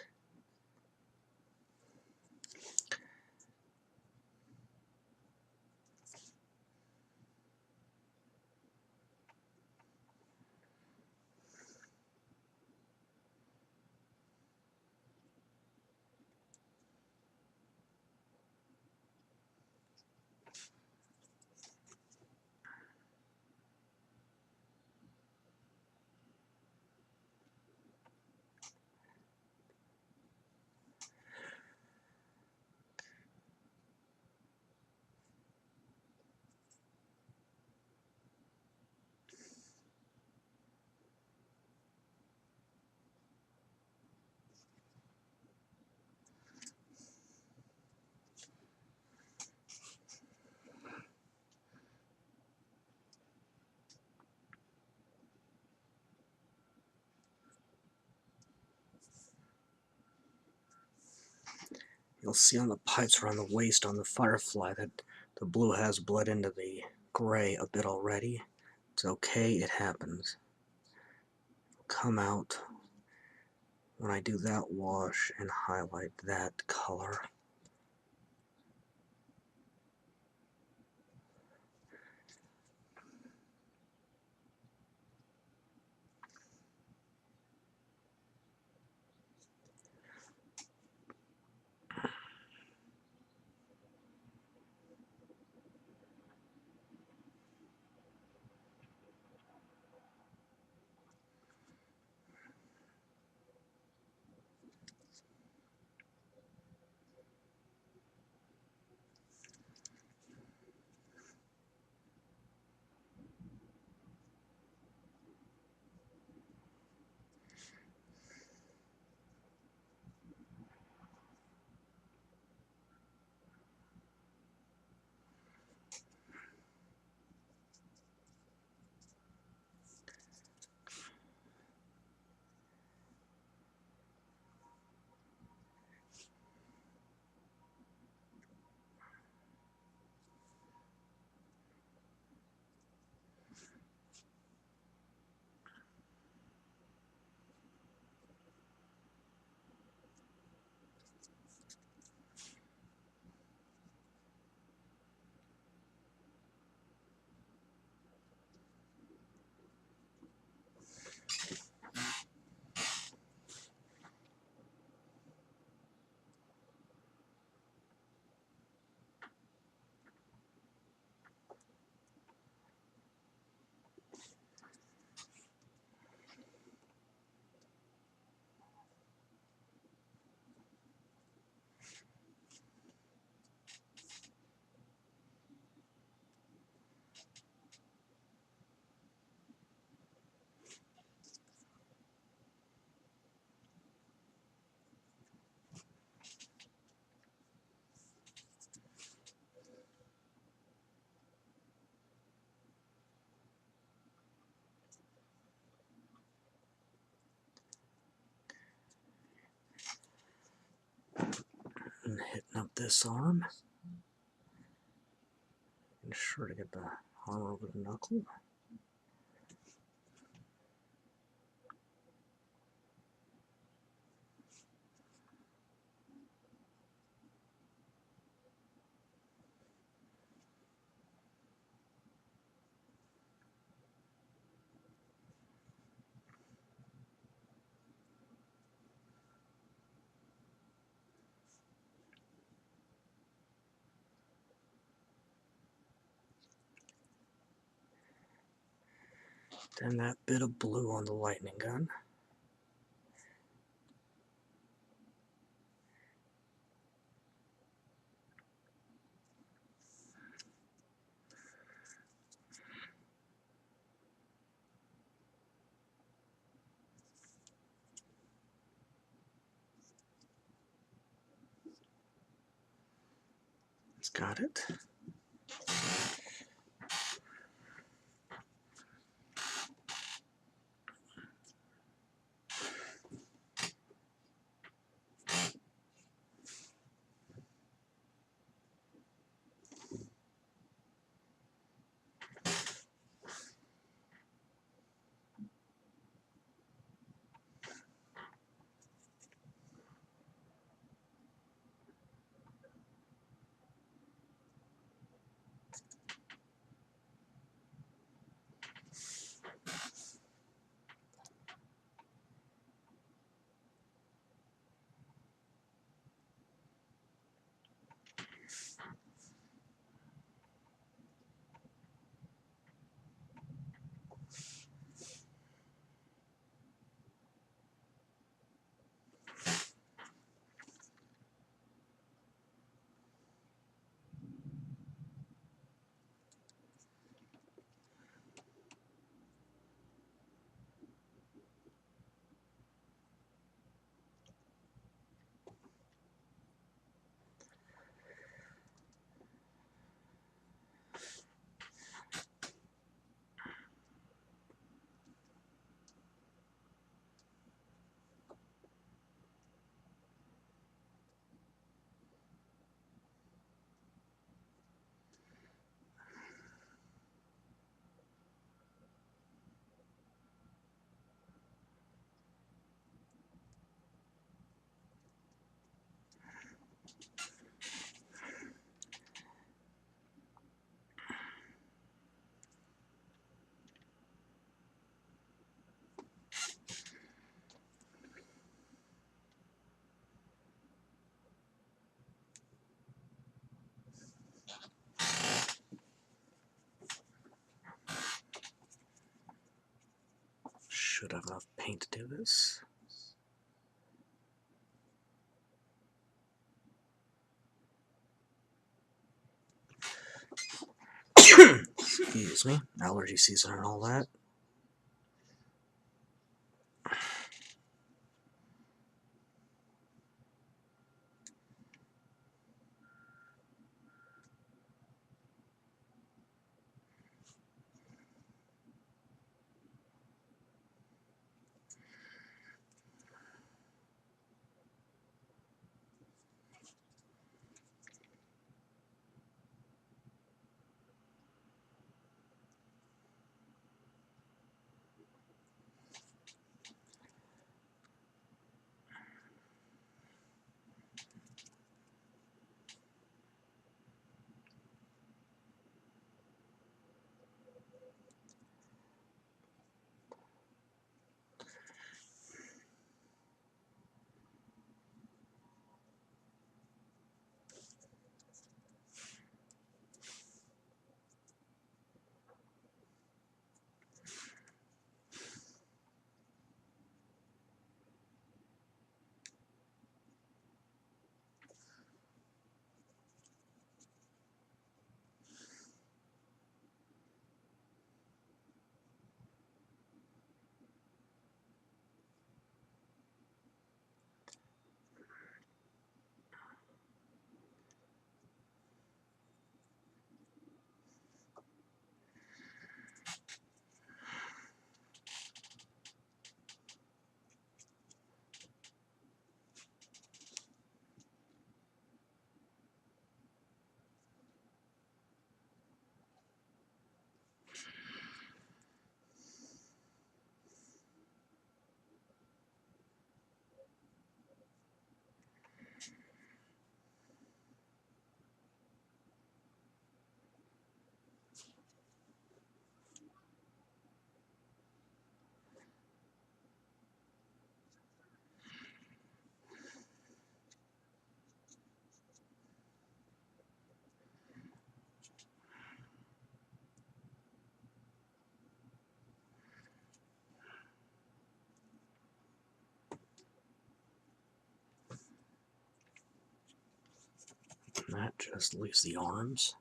You'll see on the pipes around the waist on the Firefly that the blue has bled into the gray a bit already. It's okay, it happens. It'll come out when I do that wash and highlight that color. this arm. Ensure to get the armor over the knuckle. Then that bit of blue on the lightning gun. It's got it. Should have enough paint to do this. Excuse me, allergy season and all that. that just leaves the arms.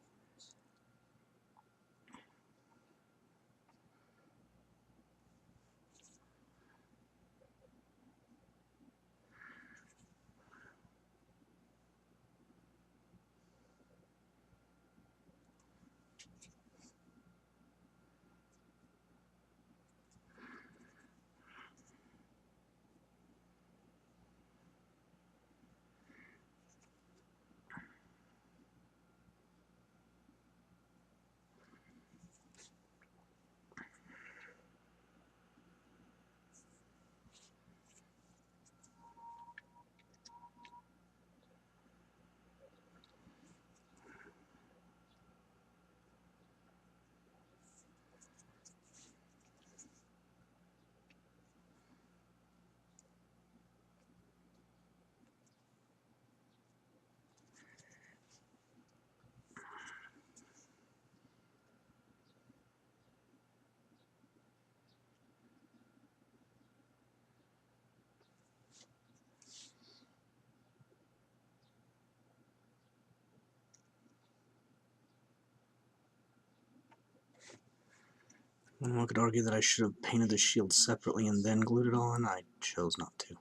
One could argue that I should have painted the shield separately and then glued it on. I chose not to.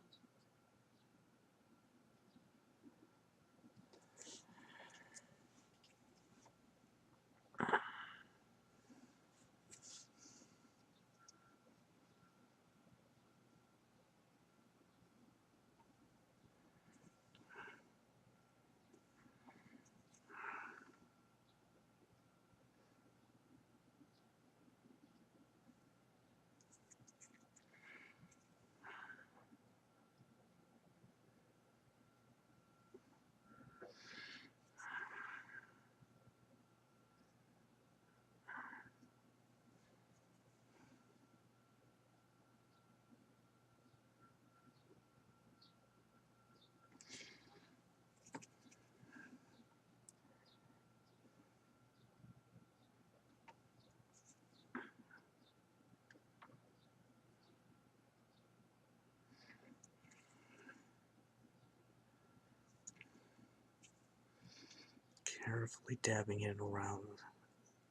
Carefully dabbing it around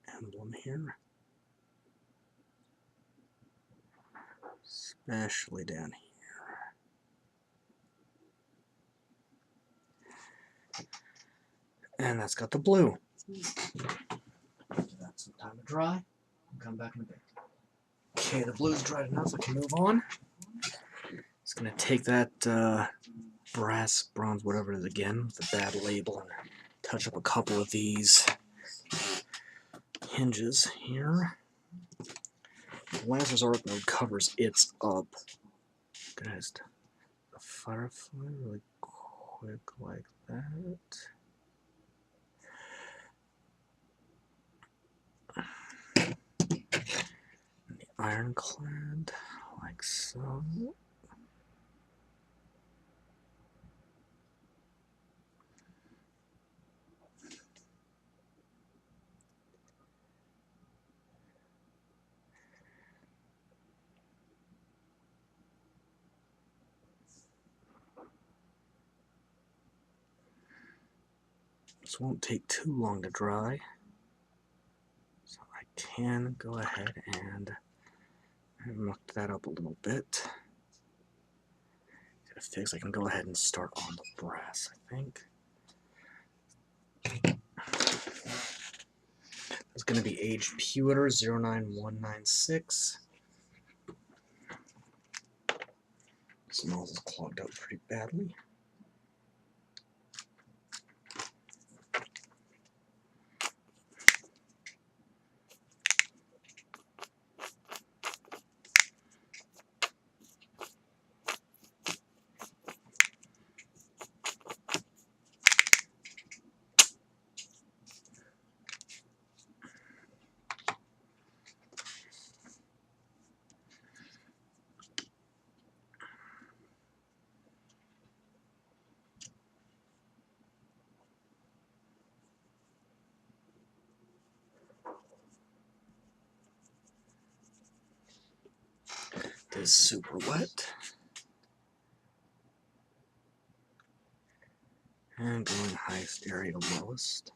the emblem here. Especially down here. And that's got the blue. Give that some time to dry. I'll come back in a bit. Okay, the blue's dried enough. I can move on. Just gonna take that brass, bronze, whatever it is again, with the bad label, and touch up a couple of these hinges here. The Lancer's Arc Mode covers its up. Guys, the Firefly really quick like that. And the Ironclad, like so. This won't take too long to dry, so I can go ahead and muck that up a little bit. Get a fix. I can go ahead and start on the brass, I think. It's going to be aged pewter 09196. This nozzle's clogged up pretty badly. It is super wet. And And going highest area to lowest.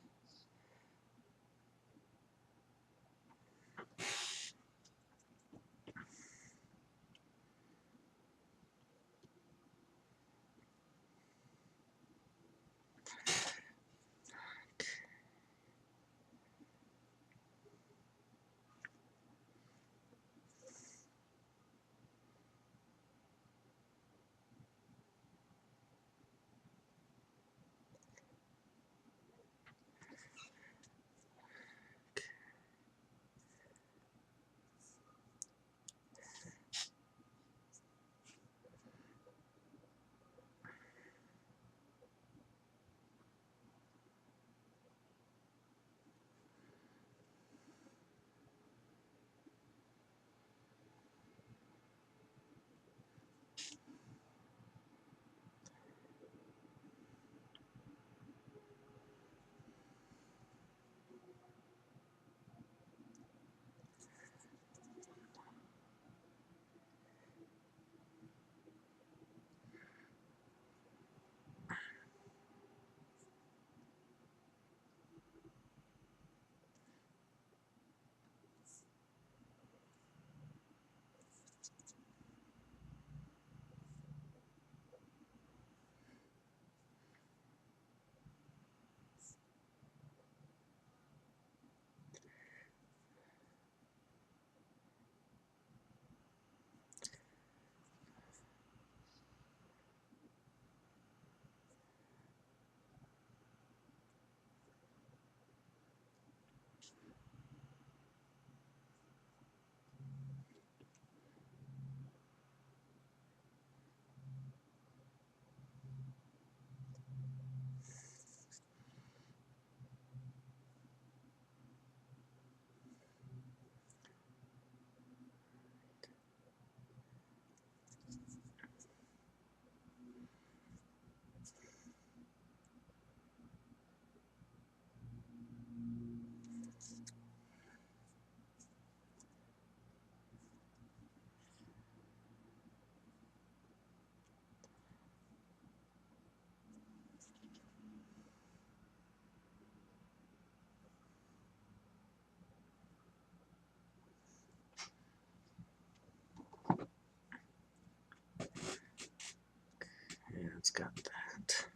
Yeah, it's got that.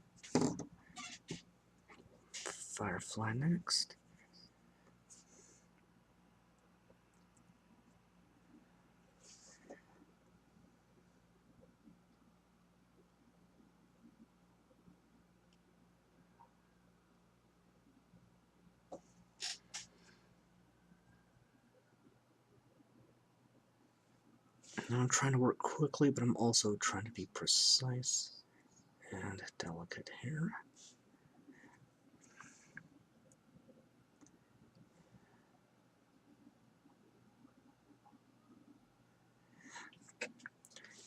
Firefly next. Now I'm trying to work quickly, but I'm also trying to be precise and delicate here.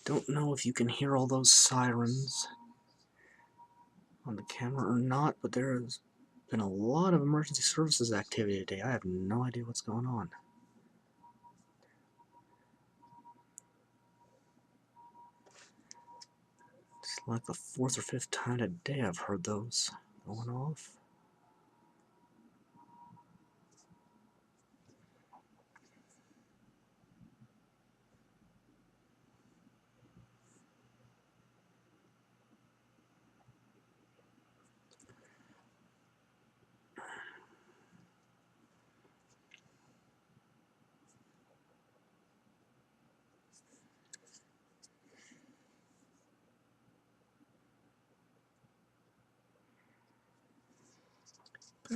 Don't know if you can hear all those sirens on the camera or not, but there has been a lot of emergency services activity today. I have no idea what's going on. It's like the 4th or 5th time today I've heard those going off.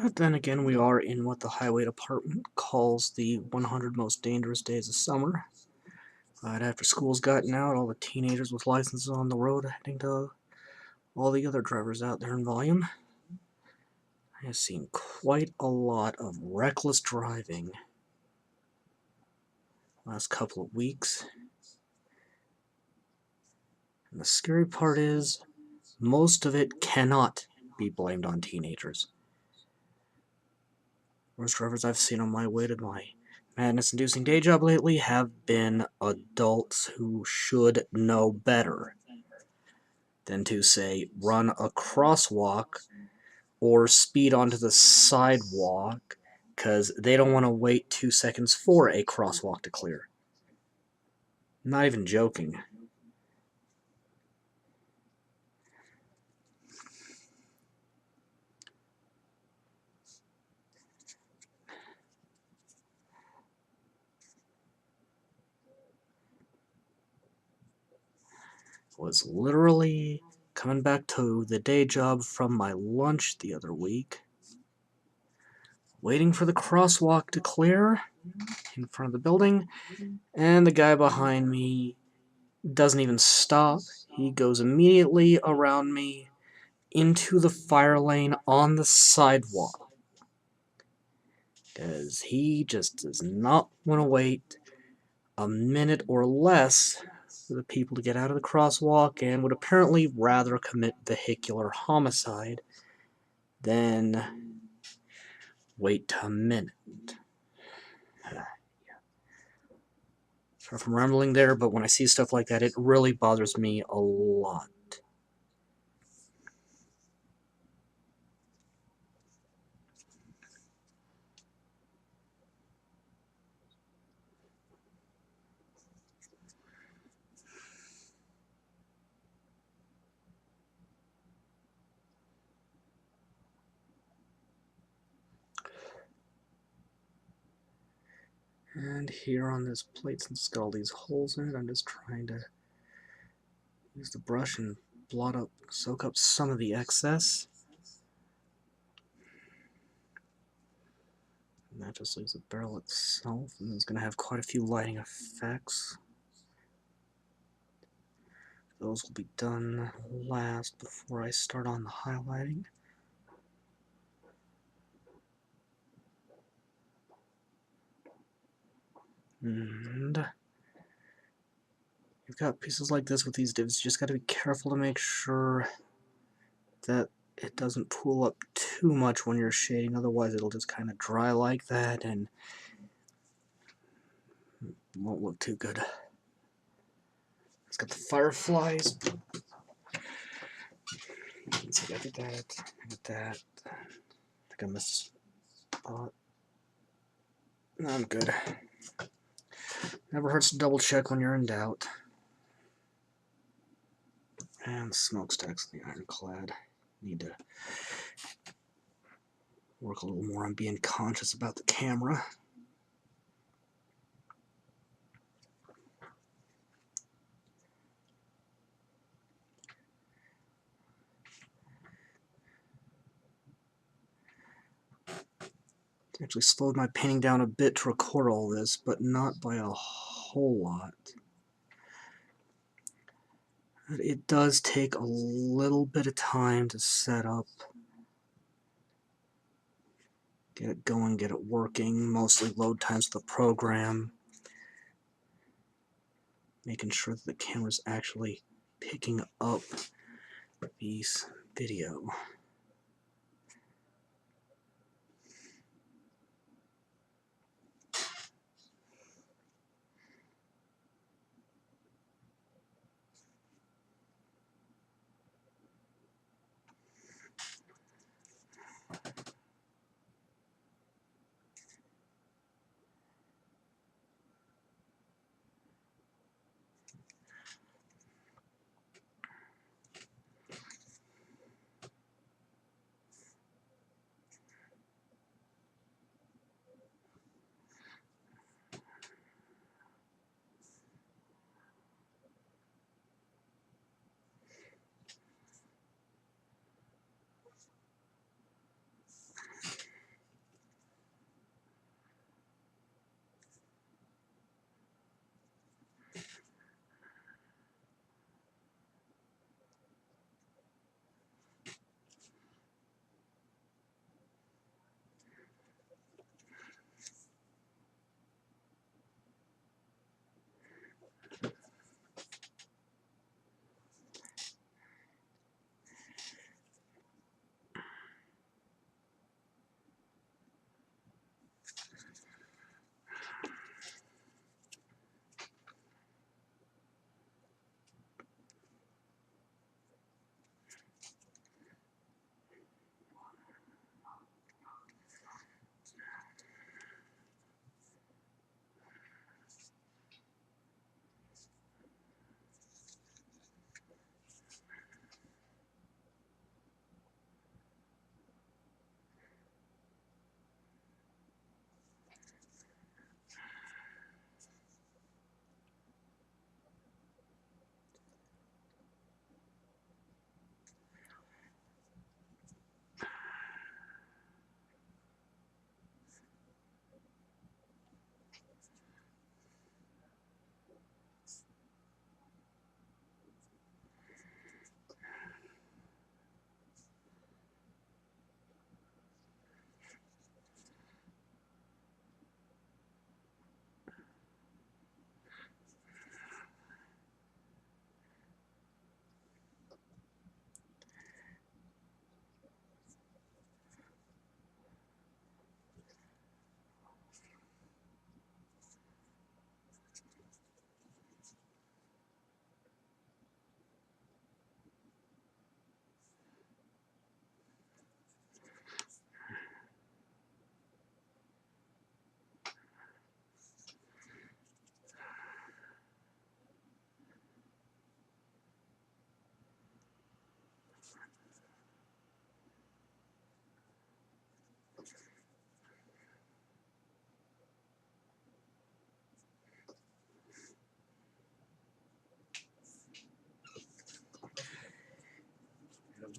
But then again, we are in what the highway department calls the 100 most dangerous days of summer. Right after school's gotten out, all the teenagers with licenses on the road heading to all the other drivers out there in volume. I have seen quite a lot of reckless driving last couple of weeks. And the scary part is, most of it cannot be blamed on teenagers. Worst drivers I've seen on my way to my madness-inducing day job lately have been adults who should know better than to, say, run a crosswalk or speed onto the sidewalk because they don't want to wait 2 seconds for a crosswalk to clear. Not even joking. Was literally coming back to the day job from my lunch the other week, waiting for the crosswalk to clear in front of the building, and the guy behind me doesn't even stop. He goes immediately around me into the fire lane on the sidewalk, because he just does not want to wait a minute or less for the people to get out of the crosswalk, and would apparently rather commit vehicular homicide than wait a minute. Sorry from rambling there, but when I see stuff like that, it really bothers me a lot. And here on this plate, since it's got all these holes in it, I'm just trying to use the brush and soak up some of the excess. And that just leaves the barrel itself, and it's going to have quite a few lighting effects. Those will be done last before I start on the highlighting. And you've got pieces like this with these divs, you just got to be careful to make sure that it doesn't pool up too much when you're shading, otherwise it'll just kind of dry like that and won't look too good. It's got the fireflies. Let's see, I did that. I did that. I think I missed a spot. No, I'm good. Never hurts to double check when you're in doubt. And the smokestacks in the Ironclad. Need to work a little more on being conscious about the camera. Actually slowed my painting down a bit to record all this, but not by a whole lot. It does take a little bit of time to set up, get it going, get it working, mostly load times of the program, making sure that the camera's actually picking up the video.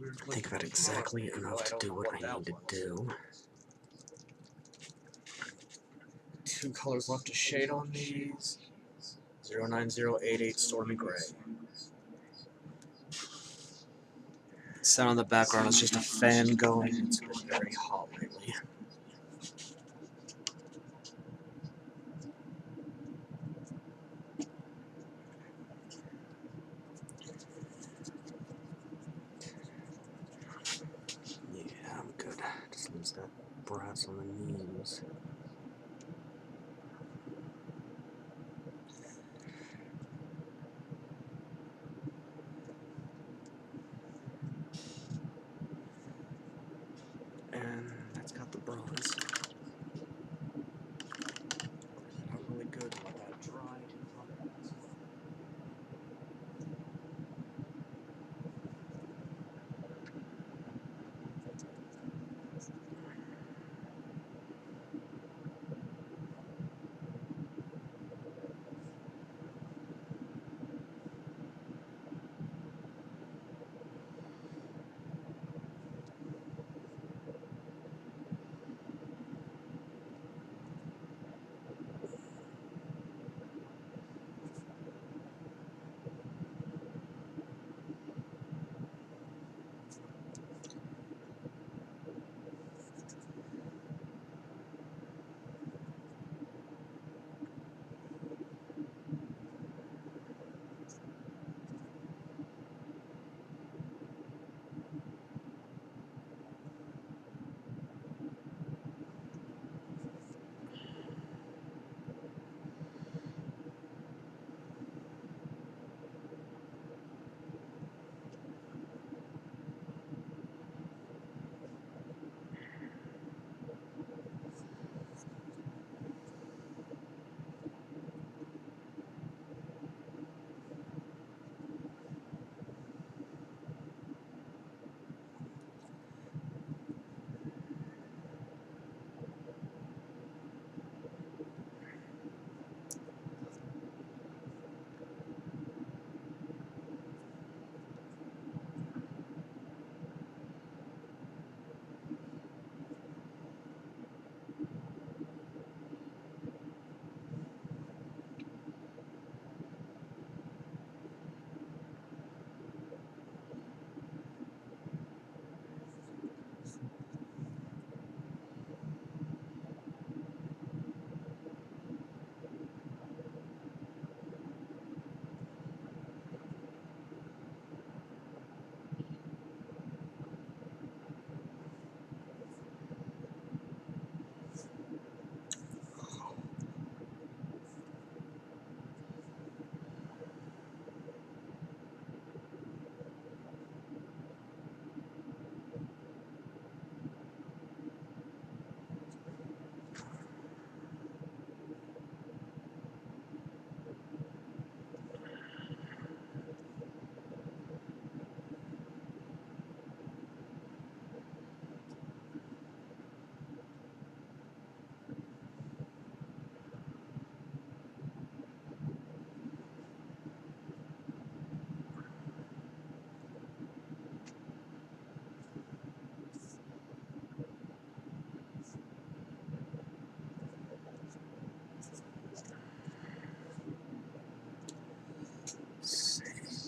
I think I've had exactly enough to do what I need to do. 2 colors left to shade on these. 09088 Stormy Gray. The sound in the background is just a fan going. It's been very hot lately. Yeah, I'm good. Just needs that brass on the knees. And that's got the bronze. Not really good. Let that dry.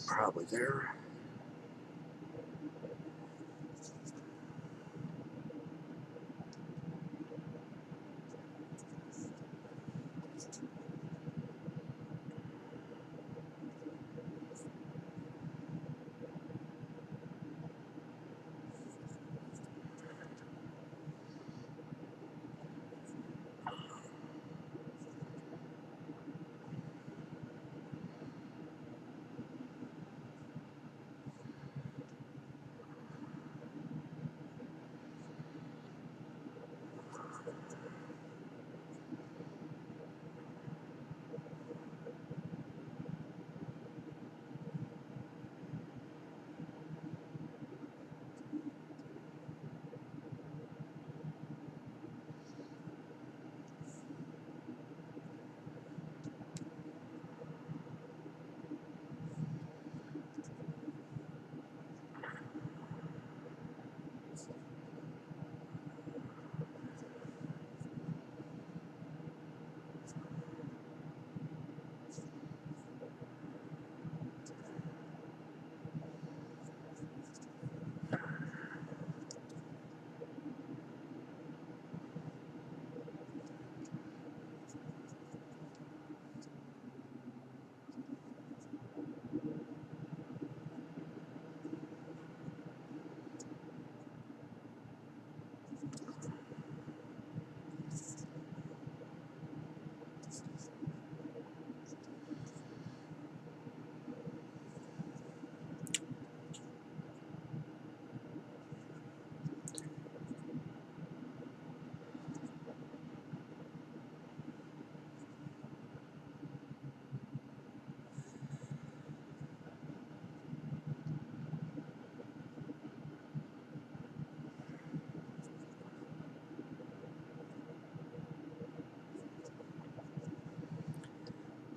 Probably there.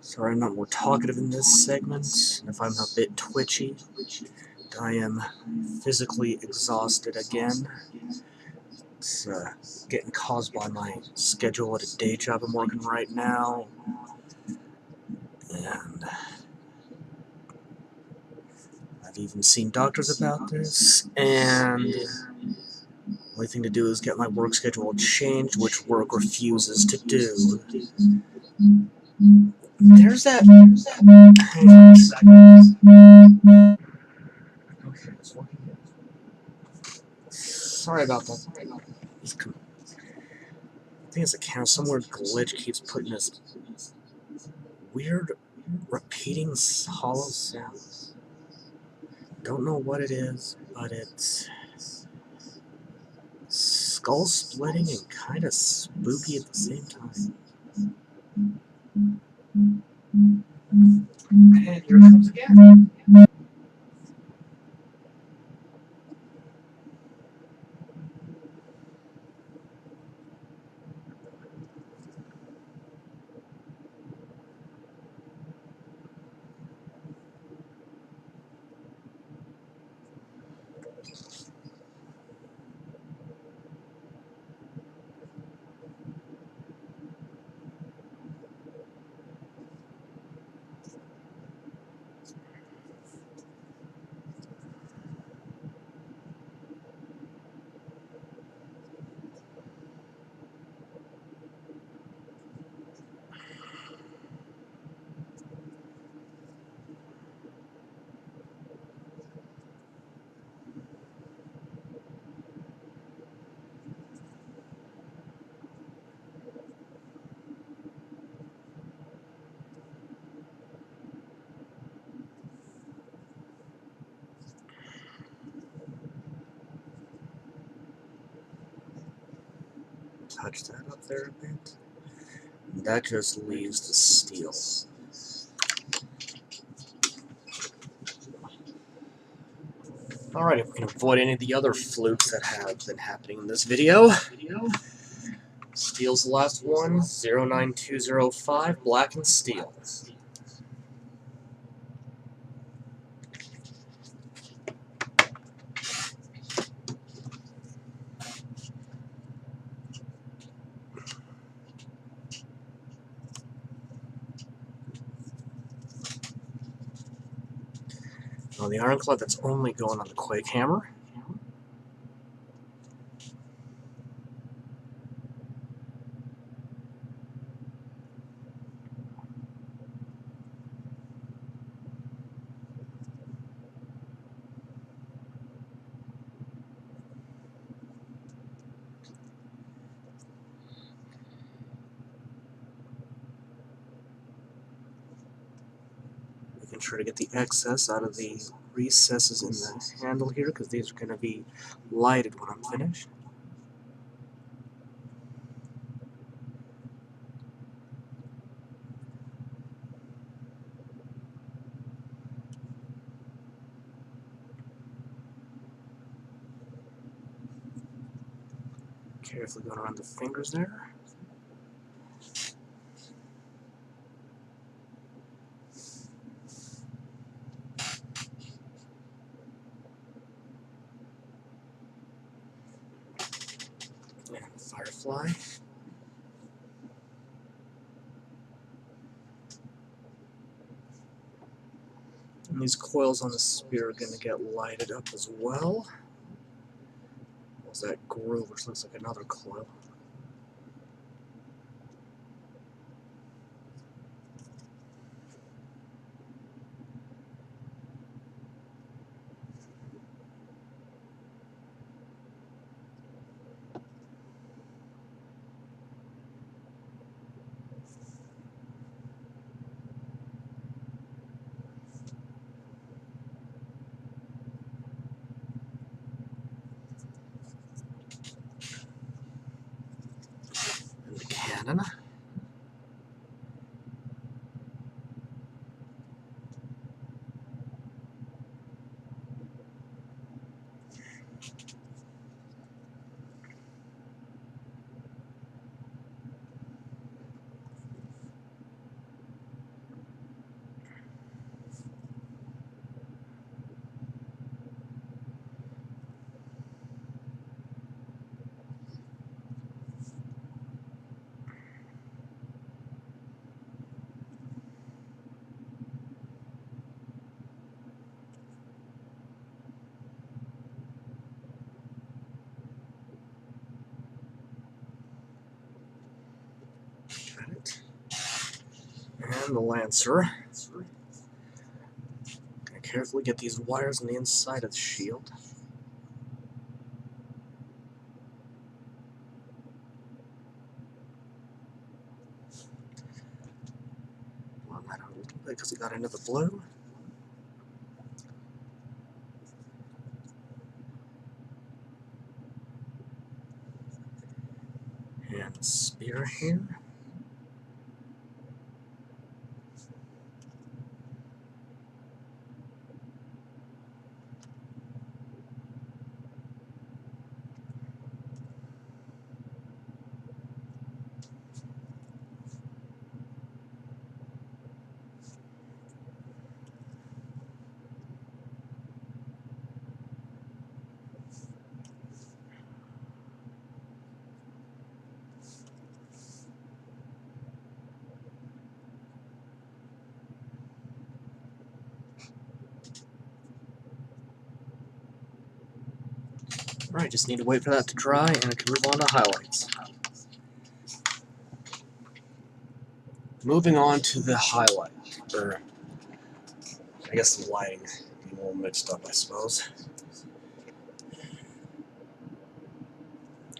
Sorry I'm not more talkative in this segment. If I'm a bit twitchy, I am physically exhausted again. It's getting caused by my schedule at a day job I'm working right now. And I've even seen doctors about this, and the only thing to do is get my work schedule changed, which work refuses to do. There's that. Hang on a second. Okay, it's working. Sorry about that. I think it's a camera. Some weird glitch keeps putting this weird repeating hollow sounds. Don't know what it is, but it's skull splitting and kind of spooky at the same time. And here it comes again. Touch that up there a bit. That just leaves the steel. Alright, if we can avoid any of the other flukes that have been happening in this video. Steel's the last one, 09205, black and steel. On the Ironclad, that's only going on the Quake Hammer. Making sure to get the excess out of the recesses in the handle here, because these are going to be lighted when I'm finished. Carefully going around the fingers there. And Firefly. And these coils on the spear are going to get lighted up as well. What's that groove, which looks like another coil? And the cannon. open the Lancer. Gonna carefully get these wires on the inside of the shield. Blow that out a little bit because it got into the blue. And a spear here. Alright, just need to wait for that to dry and I can move on to highlights. Moving on to the highlight, or I guess the lighting, a little mixed up I suppose.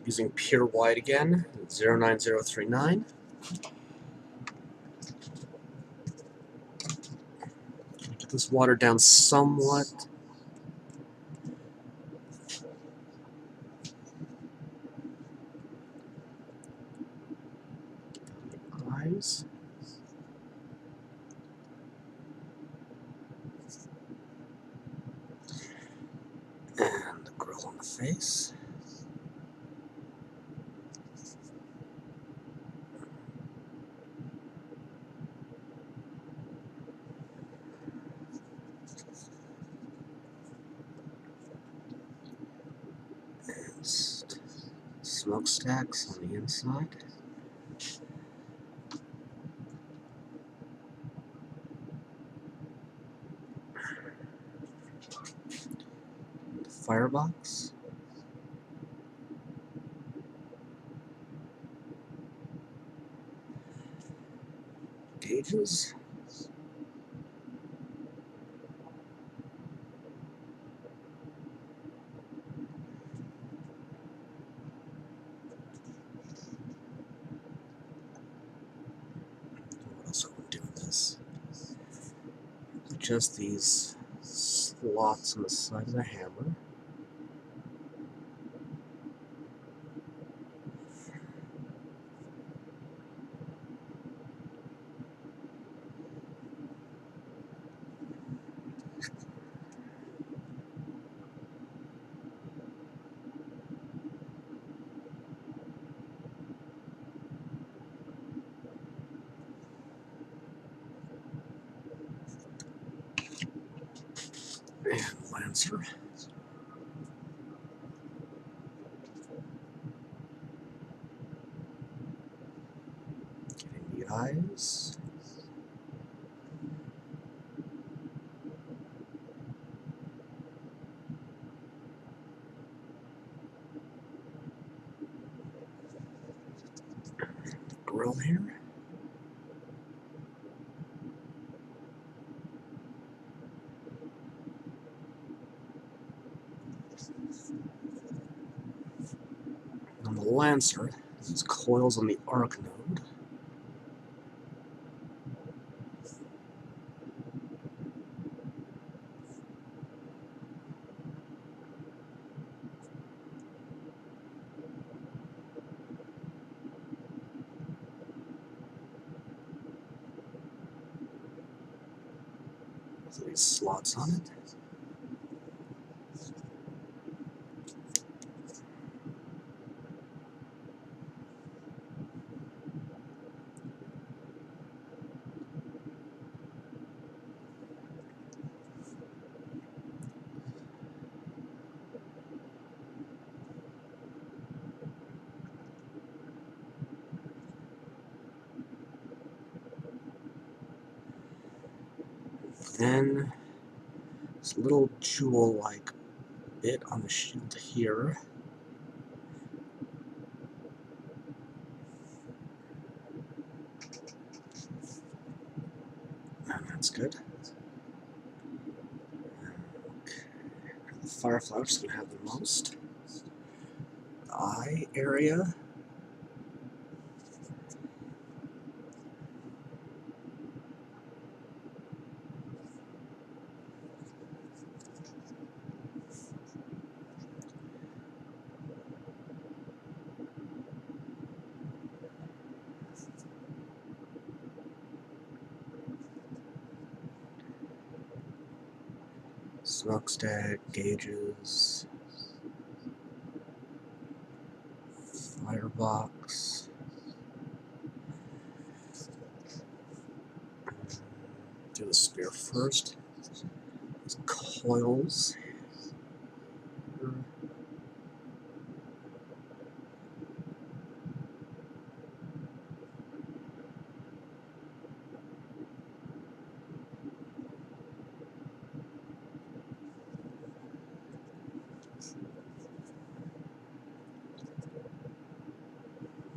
Using pure white again, 09039. Get this watered down somewhat. Eyes. And the grill on the face. And smokestacks on the inside. The firebox. Gauges. What else are we doing this? Just these slots on the side of the hammer. And Lancer. Getting the eyes. The grill here. On the Lancer, these coils on the arc node. So these slots on it. Then this little jewel-like bit on the shield here. That's good. Okay. The Firefly, which is going to have the most. The eye area. Smokestack, gauges, firebox, do the spear first. These coils.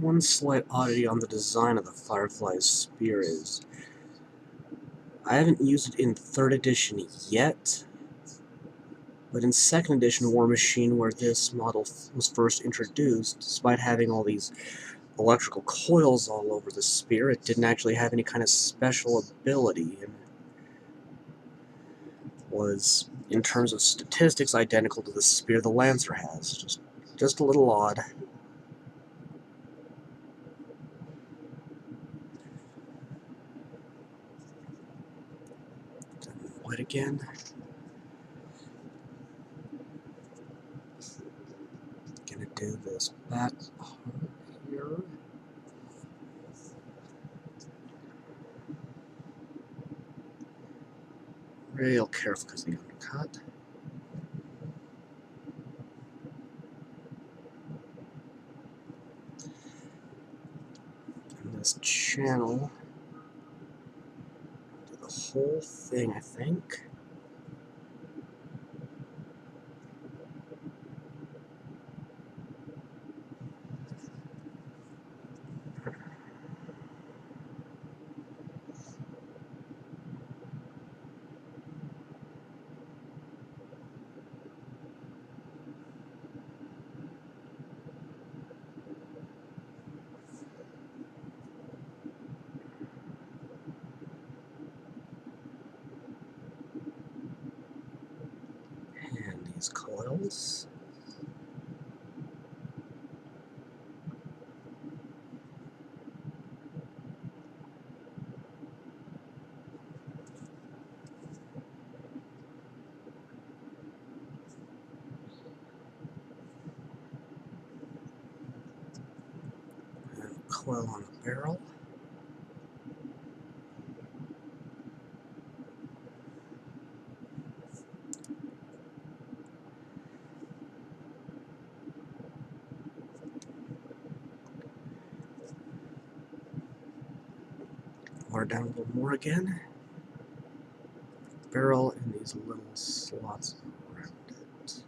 One slight oddity on the design of the Firefly's spear is I haven't used it in 3rd edition yet, but in 2nd edition Warmachine, where this model was first introduced, despite having all these electrical coils all over the spear, it didn't actually have any kind of special ability, and was, in terms of statistics, identical to the spear the Lancer has. Just a little odd. What again? Gonna do this back part here. Real careful because of the undercut. And this channel, do the whole thing, I think. And these coils. And coil on the barrel. Water down a little more again. Barrel and these little slots around it.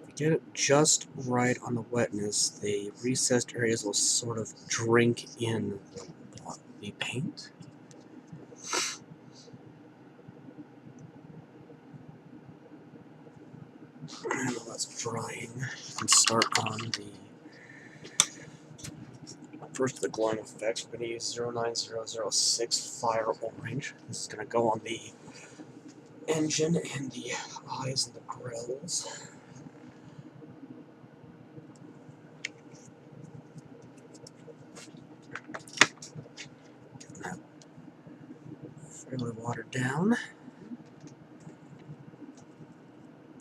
If you get it just right on the wetness, the recessed areas will sort of drink in the paint. And while that's drying, you can start on the first of the glowing effects. We're going to use 09006 Fire Orange. This is going to go on the engine and the eyes and the grills. Getting that fairly watered down.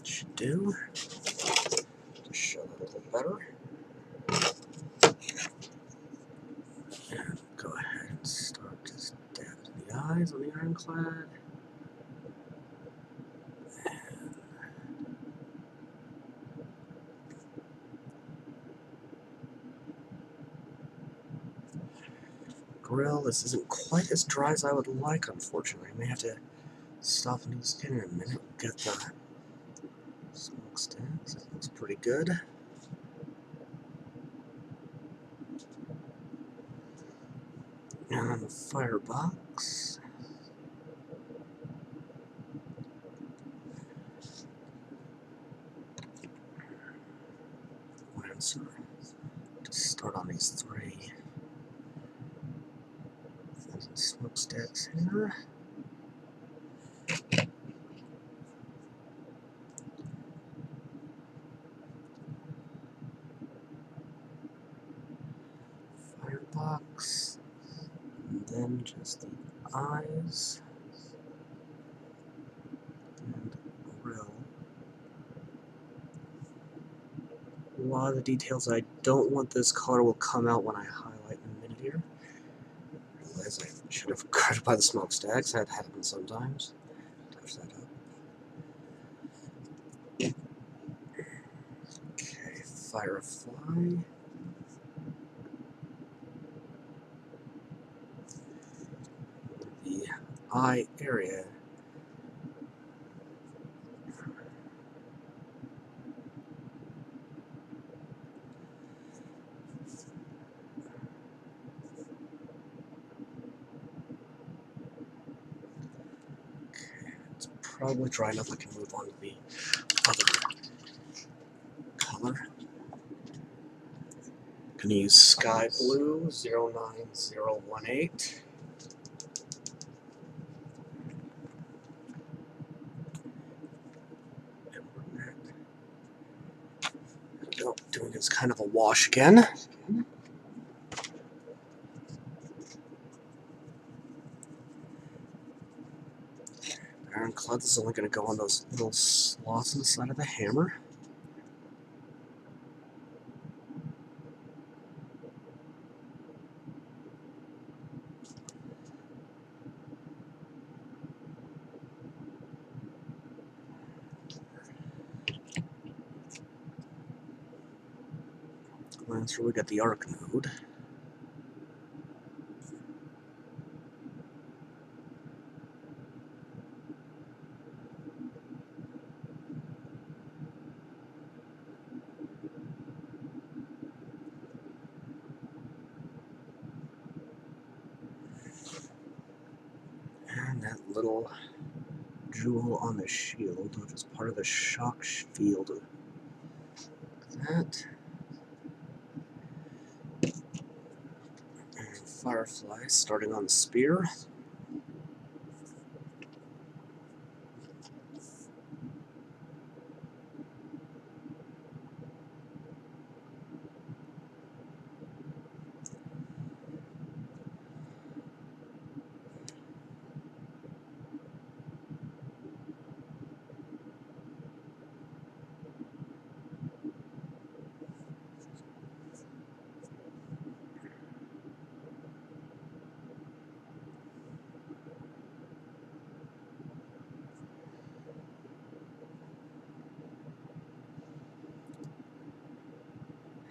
Should do. Just show that a little better. And go ahead and start just dabbing the eyes on the Ironclad. Grill. This isn't quite as dry as I would like, unfortunately. I may have to stop and do skin in a minute. Get the smokestacks. That looks pretty good. And on the firebox, Lancer. To start on these 3 smokestacks here. Firebox, and then just the eyes and grill. A lot of the details I don't want this color will come out when I highlight in a minute here. I realize I should have cut by the smokestacks. That happens sometimes. Touch that up. Okay, Firefly. The eye area. Okay, it's probably dry enough I can move on to the other color. I'm gonna use Sky Blue 09018. Doing is kind of a wash again. Ironclad is only going to go on those little slots on the side of the hammer. Lancer, we got the arc node. And that little jewel on the shield, which is part of the shock field. Look at that. And Firefly starting on the spear.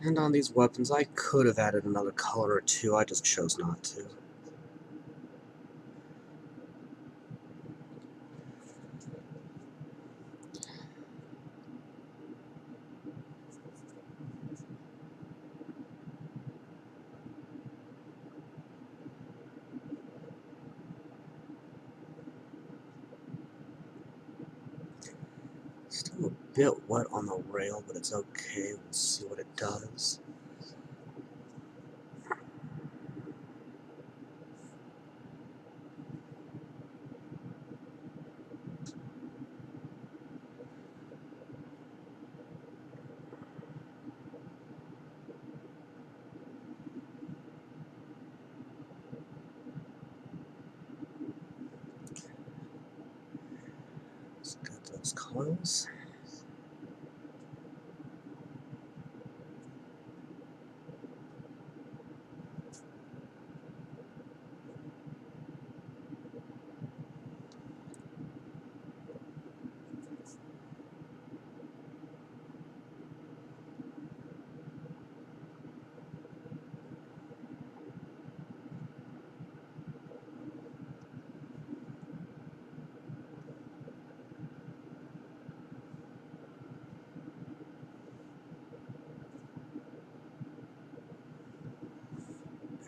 And on these weapons, I could have added another color or 2, I just chose not to. Still a bit wet on the rail, but it's okay. We'll see what it does. Let's get those coils.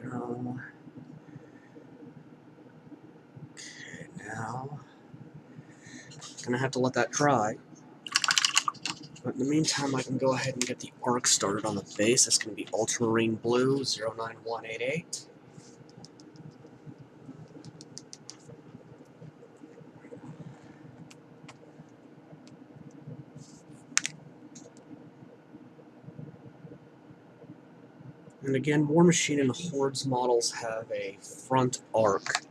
Barrel. now. Gonna have to let that dry. But in the meantime, I can go ahead and get the arc started on the base. That's going to be ultramarine blue 09188. And again, Warmachine and Horde's models have a front arc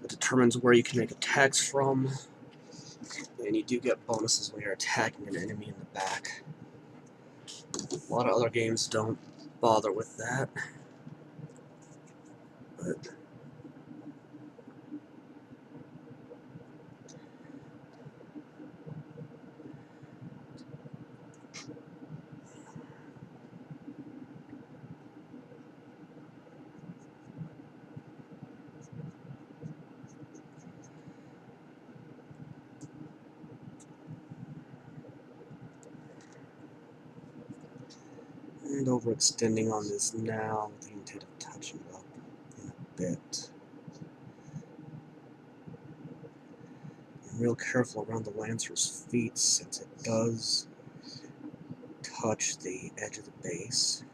that determines where you can make attacks from, and you do get bonuses when you're attacking an enemy in the back. A lot of other games don't bother with that, but and overextending on this now with the intent of touching it up in a bit. I'm real careful around the Lancer's feet since it does touch the edge of the base.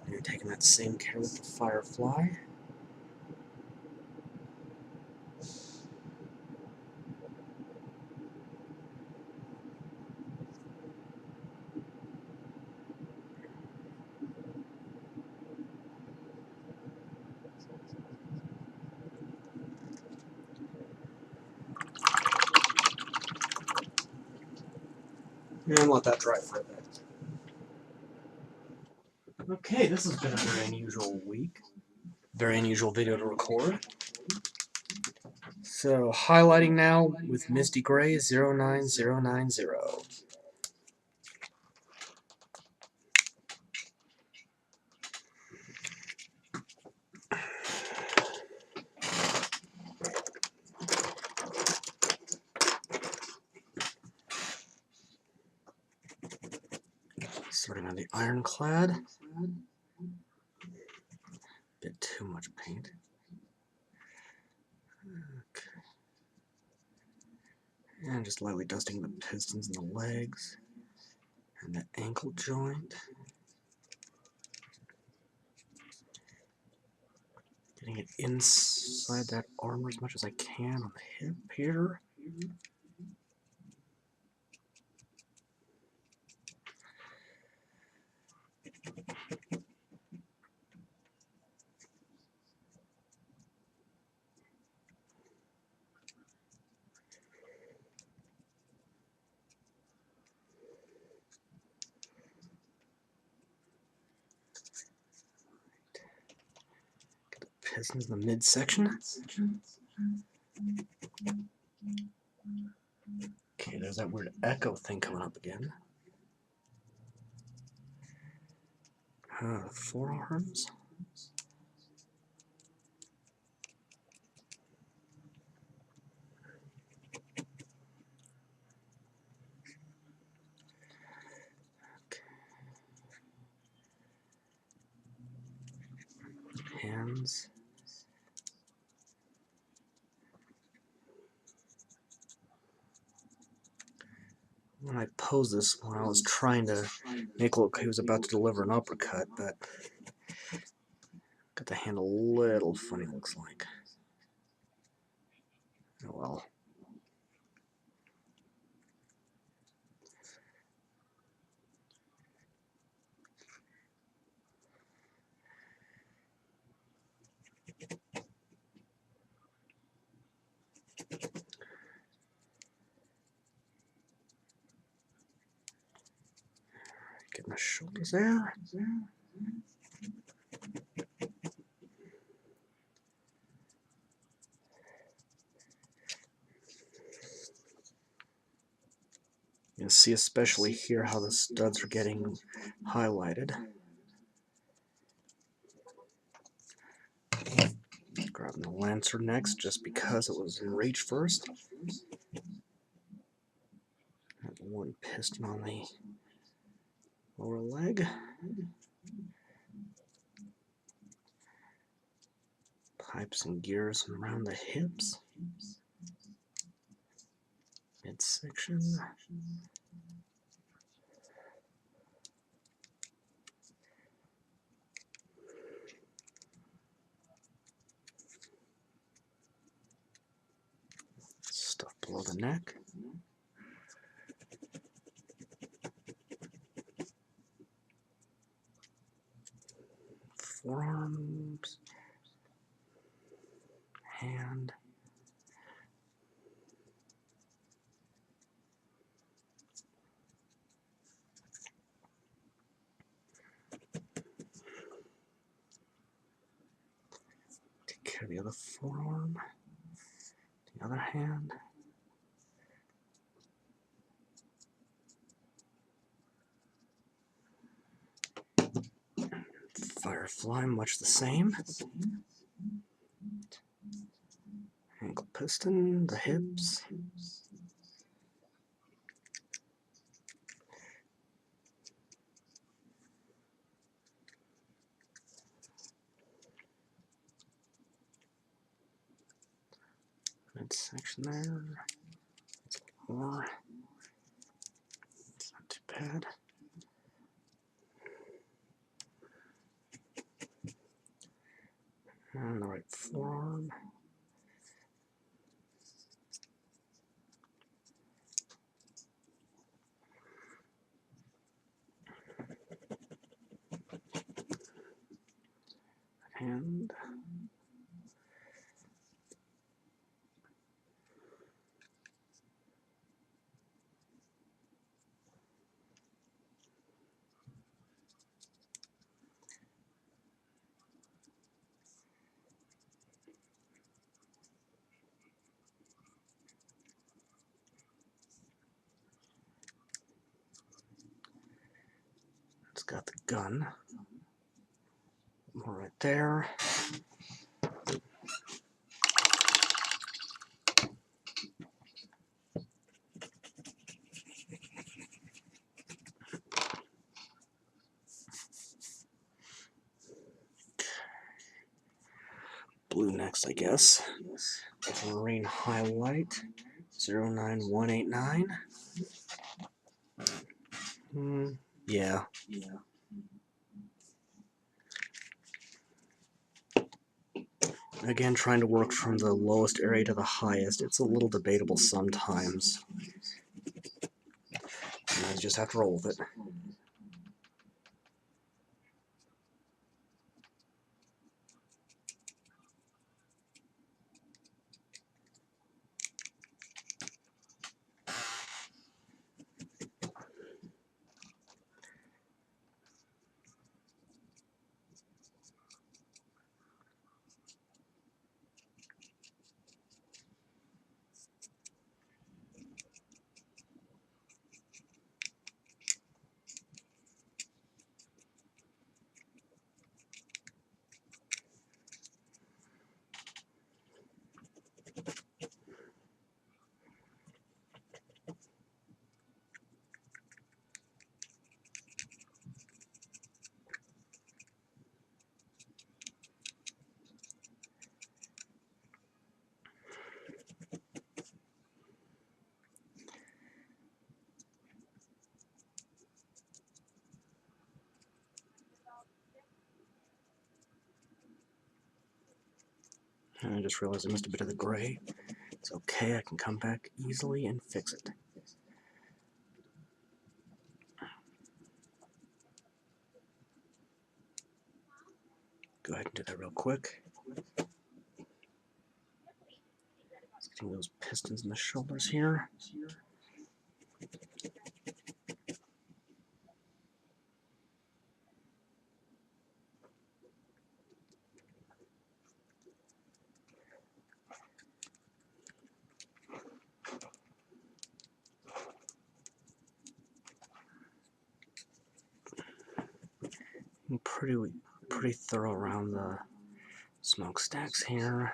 And you're taking that same care with the Firefly. And let that dry for a bit. Okay, this has been a very unusual week. Very unusual video to record. So, highlighting now with Misty Gray 09090. Starting on the Ironclad. Bit too much paint. Okay. And just lightly dusting the pistons and the legs and the ankle joint. Getting it inside that armor as much as I can on the hip here. Pistons in the midsection. Okay, there's that weird echo thing coming up again. Forearms. Okay. Hands. When I posed this one, I was trying to make it look like he was about to deliver an uppercut, but got the hand a little funny, looks like. Oh well. Get my shoulders there. You can see especially here how the studs are getting highlighted. Grabbing the Lancer next just because it was in reach first. one piston on the lower leg. Pipes and gears around the hips. Midsection. Stuff below the neck. Forearms. Hand. Take care of the other forearm. The other hand. Firefly, much the same. Ankle piston, the hips. Midsection there. More. It's not too bad. And the right forearm. Hand. It's got the gun. More right there. Blue next, I guess. Marine highlight 09189. Yeah. Again, trying to work from the lowest area to the highest. It's a little debatable sometimes. And I just have to roll with it. And I just realized I missed a bit of the gray. It's okay, I can come back easily and fix it. Go ahead and do that real quick. Getting those pistons in the shoulders here. Pretty thorough around the smokestacks here.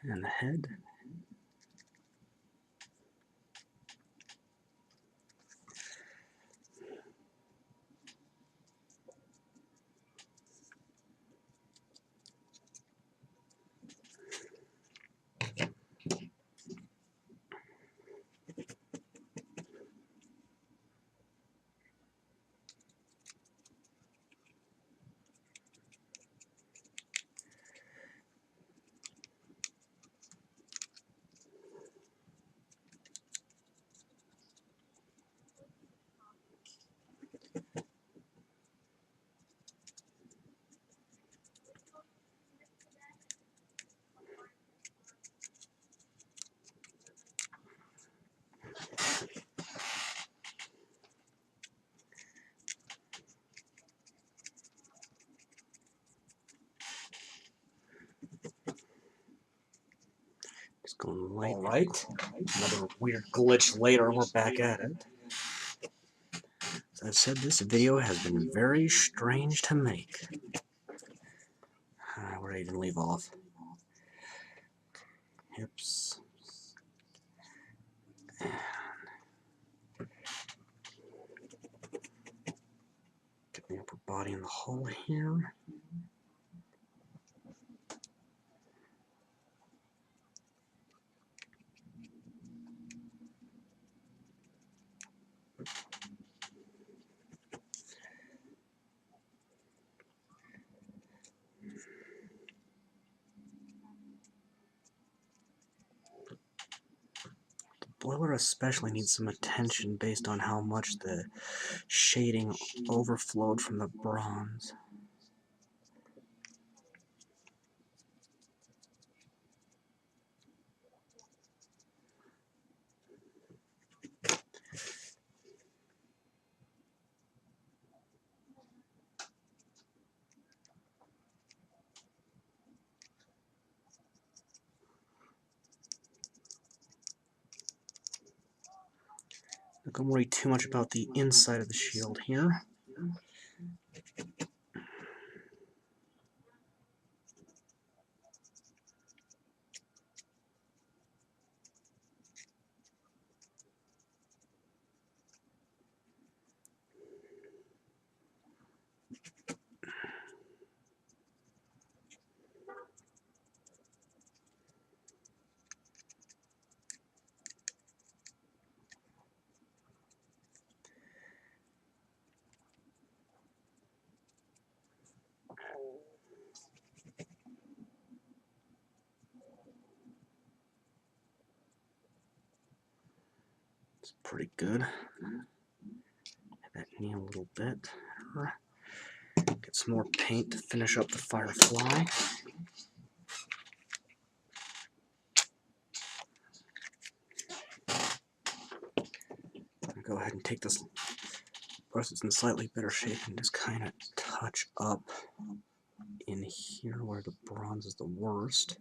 and the head. Just going light. Alright, another weird glitch later, and we're back at it. As I've said, this video has been very strange to make. Where did I even leave off? Hips. Get the upper body in the hole here. Boiler especially needs some attention based on how much the shading overflowed from the bronze. Don't worry too much about the inside of the shield here. It's pretty good. Hit that knee a little bit. Get some more paint to finish up the Firefly. I'll go ahead and take this brush that's in slightly better shape and just kind of touch up in here where the bronze is the worst.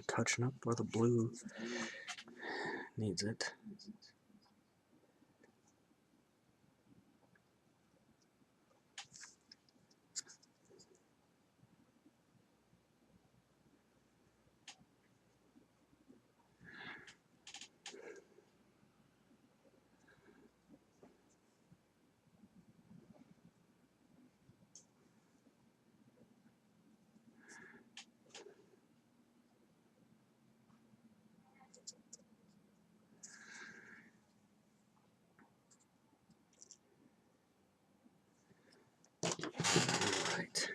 touching up where the blue needs it. Right.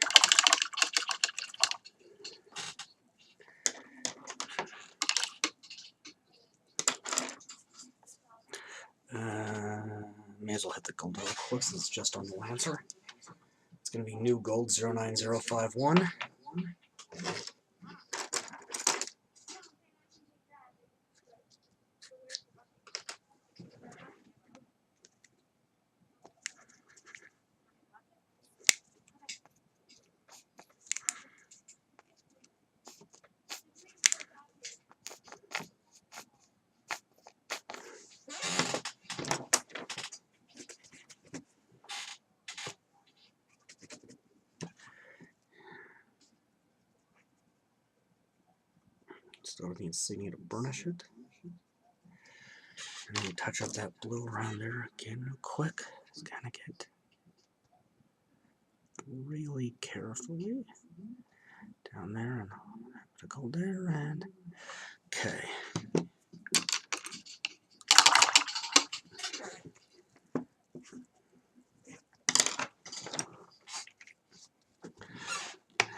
May as well hit the gold. Of course, this is just on the Lancer. It's going to be new gold 09051. Start with the insignia to burnish it. And then touch up that blue around there again real quick. Just kind of get really carefully down there and put a gold there and okay.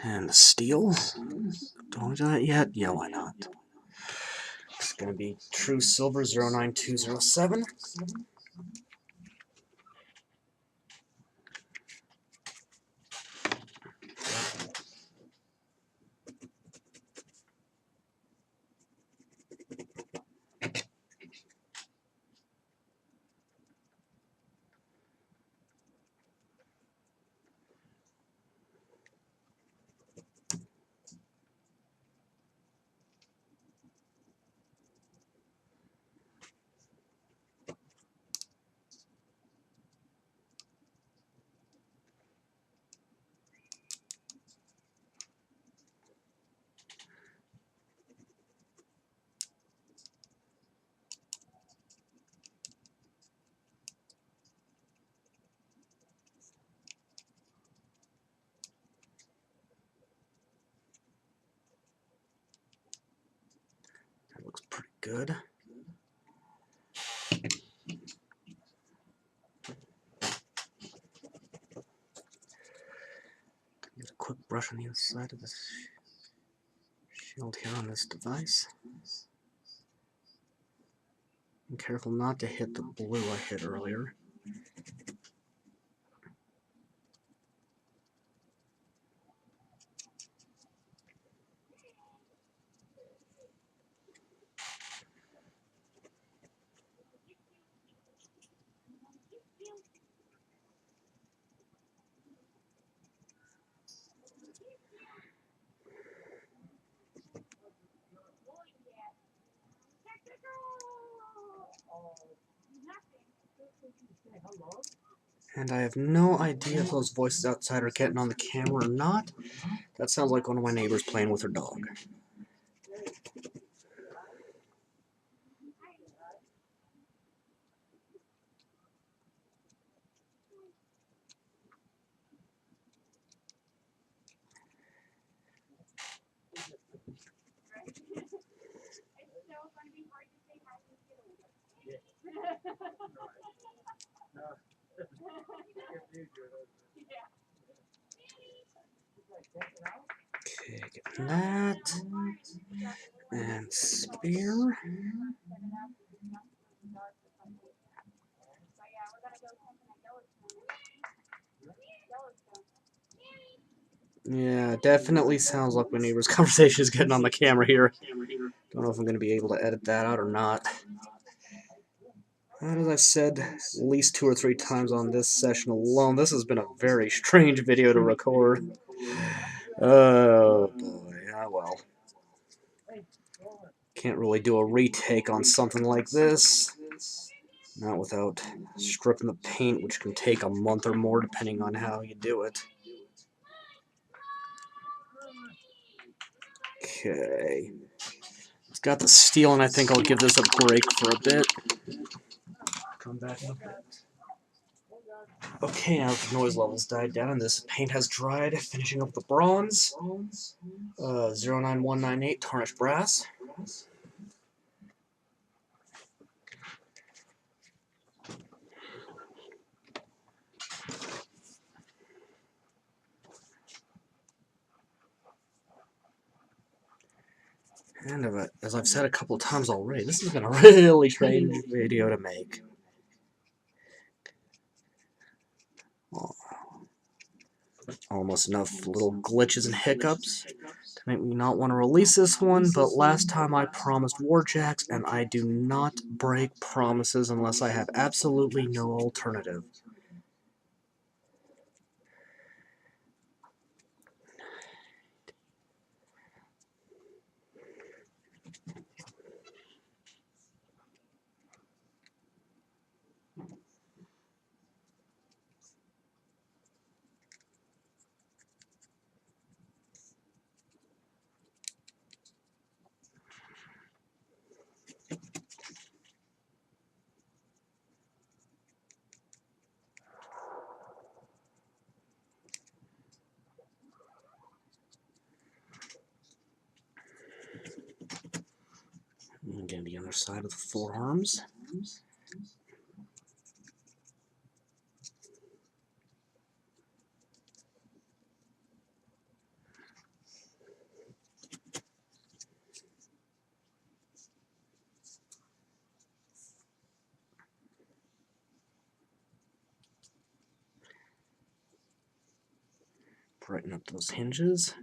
And the steel. Don't do that yet? Yeah, why not? It's going to be true silver 09207. That looks pretty good. Get a quick brush on the inside of this shield here on this device. Be careful not to hit the blue I hit earlier. And I have no idea if those voices outside are getting on the camera or not. That sounds like one of my neighbors playing with her dog. Okay, get that. And spear. Yeah, definitely sounds like my neighbor's conversation is getting on the camera here. Don't know if I'm going to be able to edit that out or not. And as I've said at least 2 or 3 times on this session alone, this has been a very strange video to record. Oh boy, yeah, well. Can't really do a retake on something like this. Not without stripping the paint, which can take a month or more depending on how you do it. Okay. It's got the steel, and I think I'll give this a break for a bit. Come back in a bit. Okay, now the noise levels died down and this paint has dried, finishing up the bronze. 09198 tarnished brass. And as I've said a couple of times already, this has been a really strange video to make. Almost enough little glitches and hiccups to make me not want to release this one, but last time I promised Warjacks, and I do not break promises unless I have absolutely no alternative. Again, the other side of the forearms. Brighten up those hinges.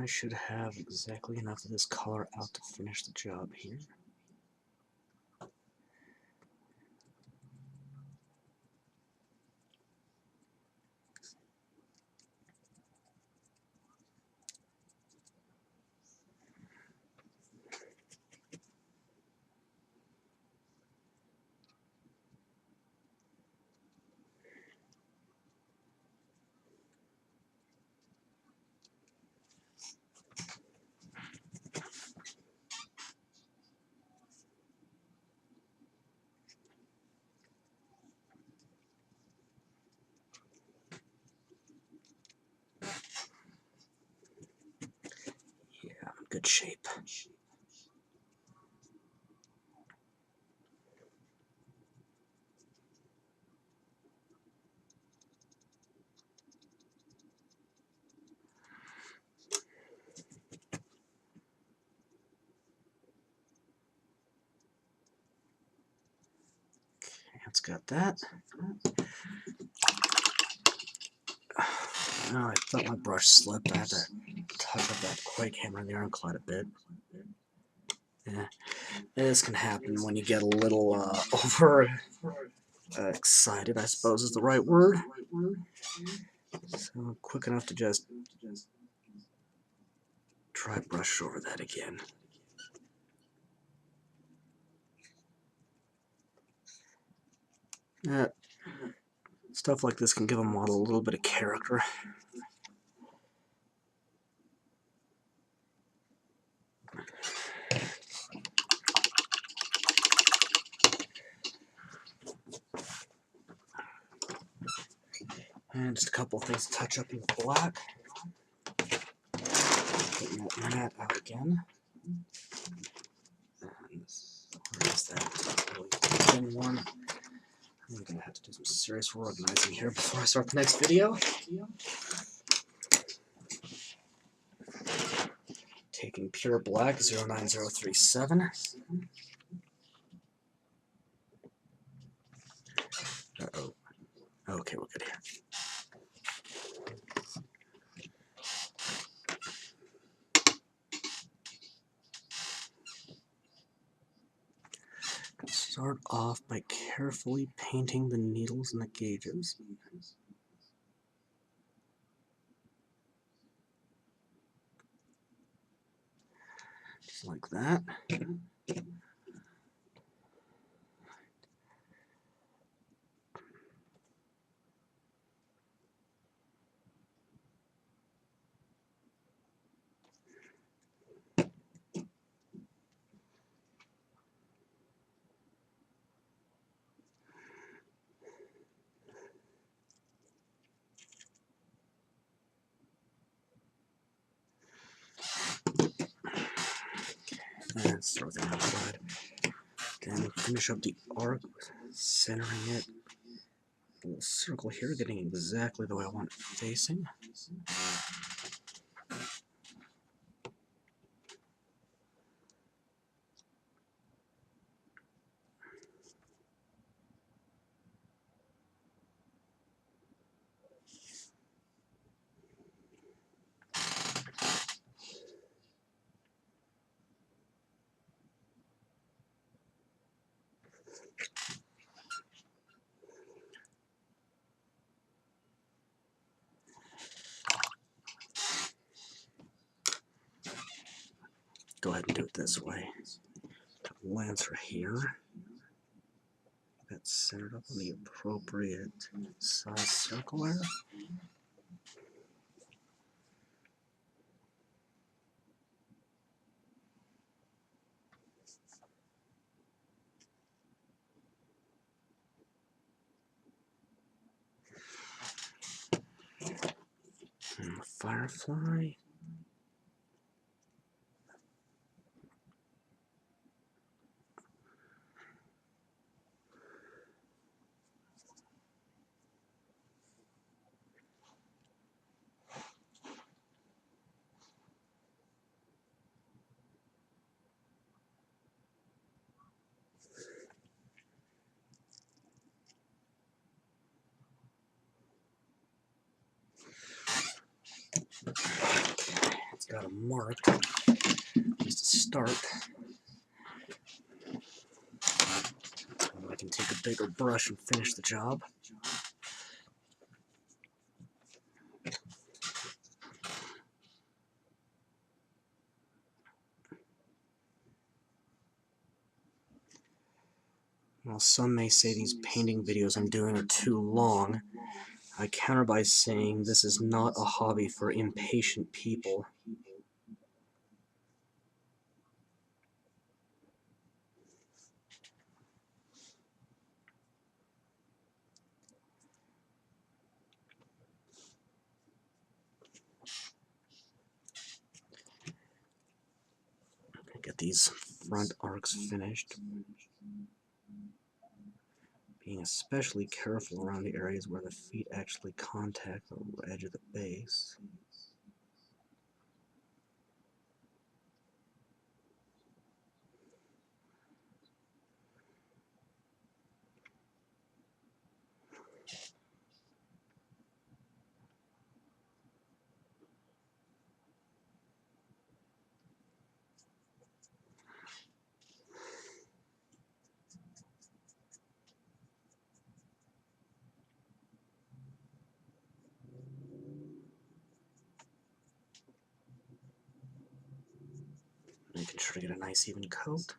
I should have exactly enough of this color out to finish the job here. Yeah, I'm in good shape. It's got that. Oh, I thought my brush slipped. I had to touch up that quake hammer in the Ironclad a bit. Yeah, this can happen when you get a little over excited, I suppose is the right word. So quick enough to just try brush over that again. Stuff like this can give a model a little bit of character. And just a couple of things to touch up in the black. Getting that mat out again. And where is that really thin one? I'm going to have to do some serious organizing here before I start the next video. Taking pure black 09037. Uh-oh. Okay, we're good here. Start off by carefully painting the needles and the gauges. Just like that. And start the outside. Then finish up the arc, centering it. A little circle here, getting exactly the way I want it facing. Go ahead and do it this way. Put the lancer here. That's centered up on the appropriate size circle there. And the Firefly. got them marked, just to start. I can take a bigger brush and finish the job. While some may say these painting videos I'm doing are too long, I counter by saying this is not a hobby for impatient people. Get these front arcs finished. Being especially careful around the areas where the feet actually contact the edge of the base. Making sure to get a nice even coat.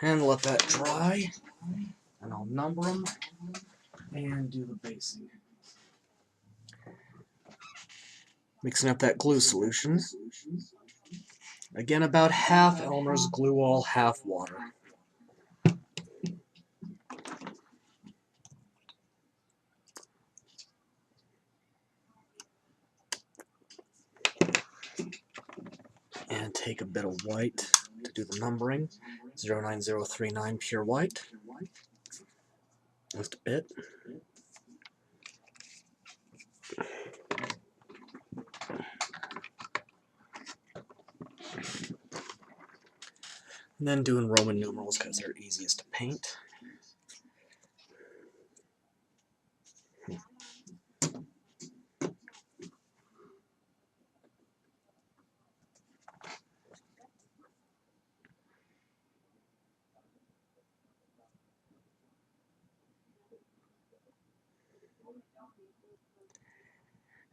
And let that dry, and I'll number them and do the basing. Mixing up that glue solution. Again, about half Elmer's glue all, half water. And take a bit of white to do the numbering. 09039 pure white. Just a bit. And then doing Roman numerals because they're easiest to paint.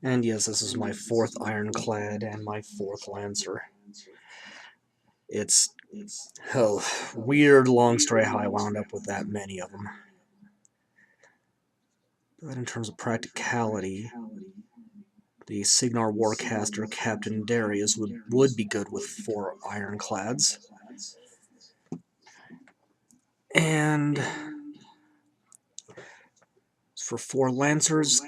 And yes, this is my 4th Ironclad and my 4th Lancer. It's weird long story how I wound up with that many of them. But in terms of practicality, the Cygnar Warcaster Captain Darius would be good with 4 Ironclads. And for 4 Lancers,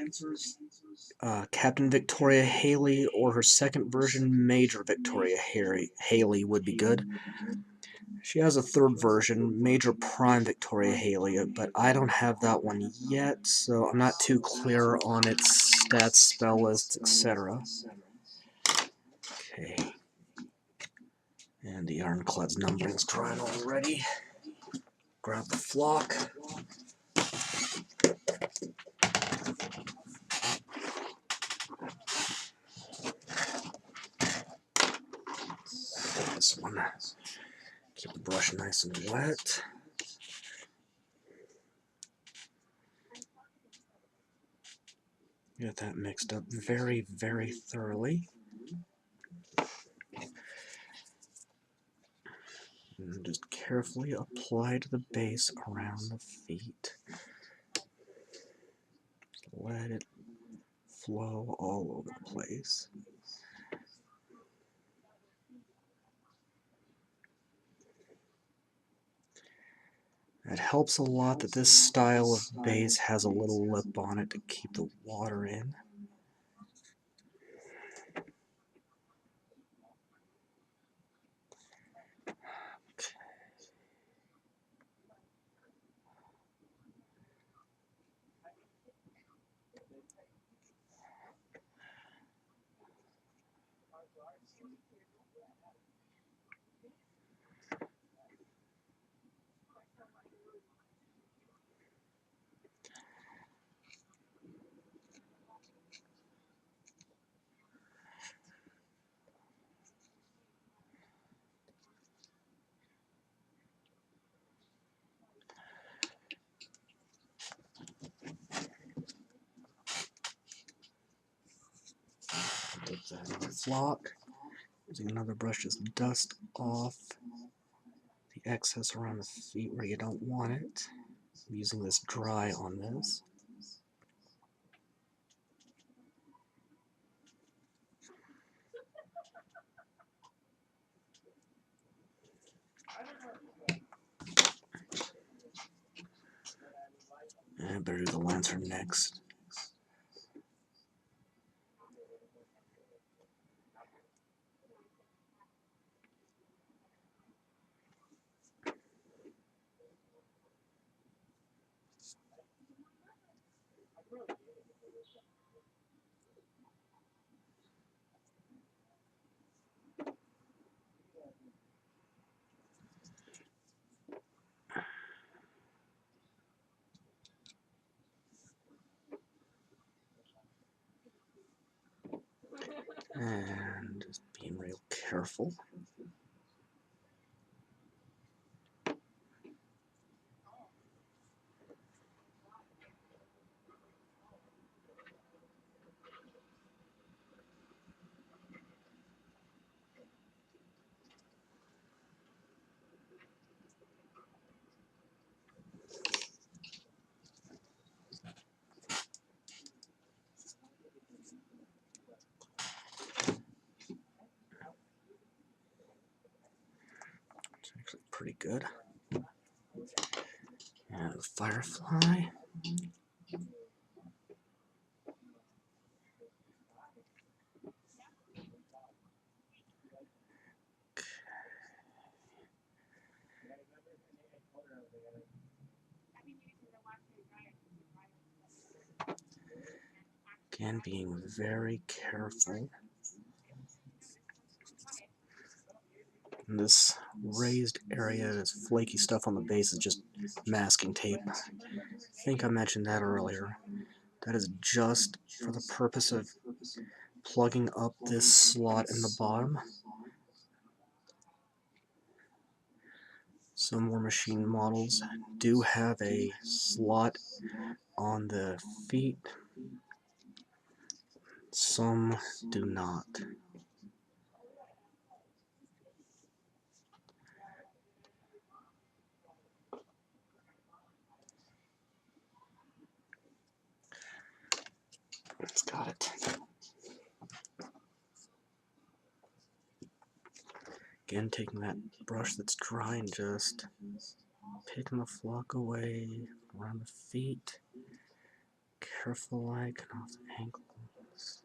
Captain Victoria Haley or her 2nd version, Major Victoria Haley would be good. She has a 3rd version, Major Prime Victoria Haley, but I don't have that one yet, so I'm not too clear on its stats, spell lists, etc. Okay. And the Ironclad's numbering's drying already. Grab the flock. This one. Keep the brush nice and wet. Get that mixed up very, very thoroughly. And just carefully apply to the base around the feet. let it flow all over the place. It helps a lot that this style of base has a little lip on it to keep the water in. Take that other flock. Using another brush, just dust off the excess around the feet where you don't want it. I'm using this dry on this. And I better do the lantern next. And just being real careful. It's actually pretty good. And the Firefly. Again, being very careful. And this raised area, this flaky stuff on the base is just masking tape. I think I mentioned that earlier. That is just for the purpose of plugging up this slot in the bottom. Some Warmachine models do have a slot on the feet. Some do not. It's got it. Again, taking that brush that's dry and just picking the flock away around the feet. Careful like, and off the ankles.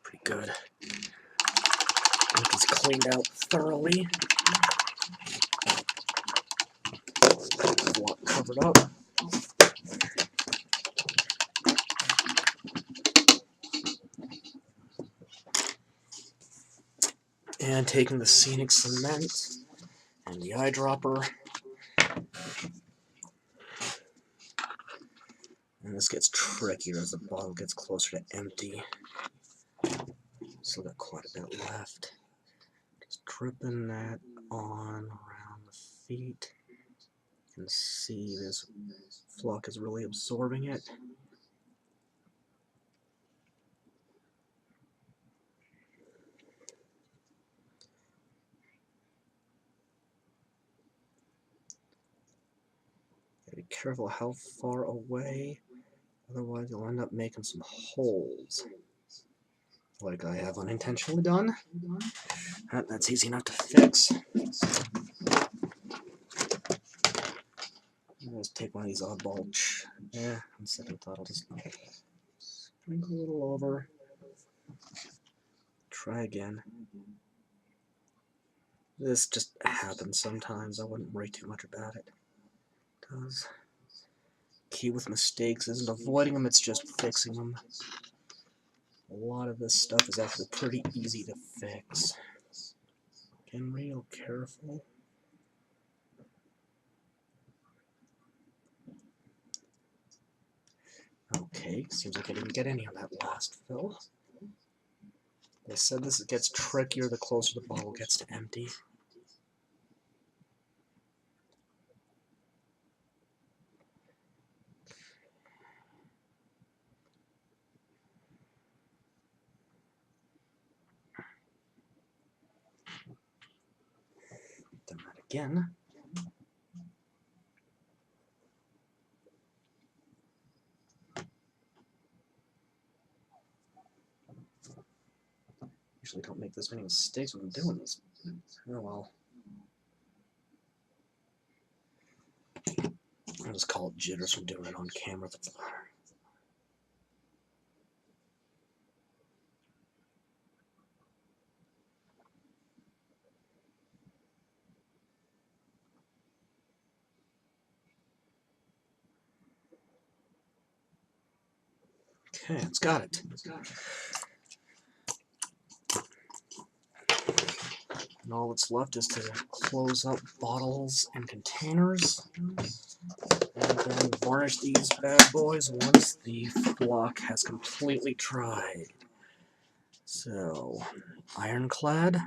Pretty good. Get these cleaned out thoroughly. Flock covered up. And taking the scenic cement and the eyedropper. And this gets trickier as the bottle gets closer to empty. Still got quite a bit left. Just dripping that on around the feet. You can see this flock is really absorbing it. Gotta be careful how far away Otherwise, you'll end up making some holes, like I have unintentionally done. That's easy enough to fix. Let's take one of these oddball. On second thought, I'll just sprinkle a little over. Try again. This just happens sometimes. I wouldn't worry too much about it. It does. Key with mistakes isn't avoiding them, it's just fixing them. A lot of this stuff is actually pretty easy to fix. Getting real careful. Okay, seems like I didn't get any on that last fill. They said this gets trickier the closer the bottle gets to empty. Done that again. Usually don't make this many mistakes when I'm doing this. Oh well. I'll just call it jitters from doing it on camera. Okay, it's got it. And all that's left is to close up bottles and containers, and then varnish these bad boys once the flock has completely dried. So, Ironclad,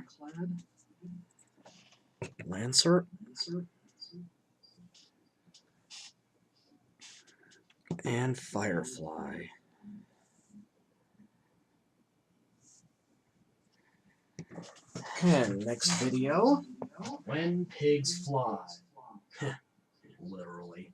Lancer, and Firefly. And next video, when pigs fly. Literally.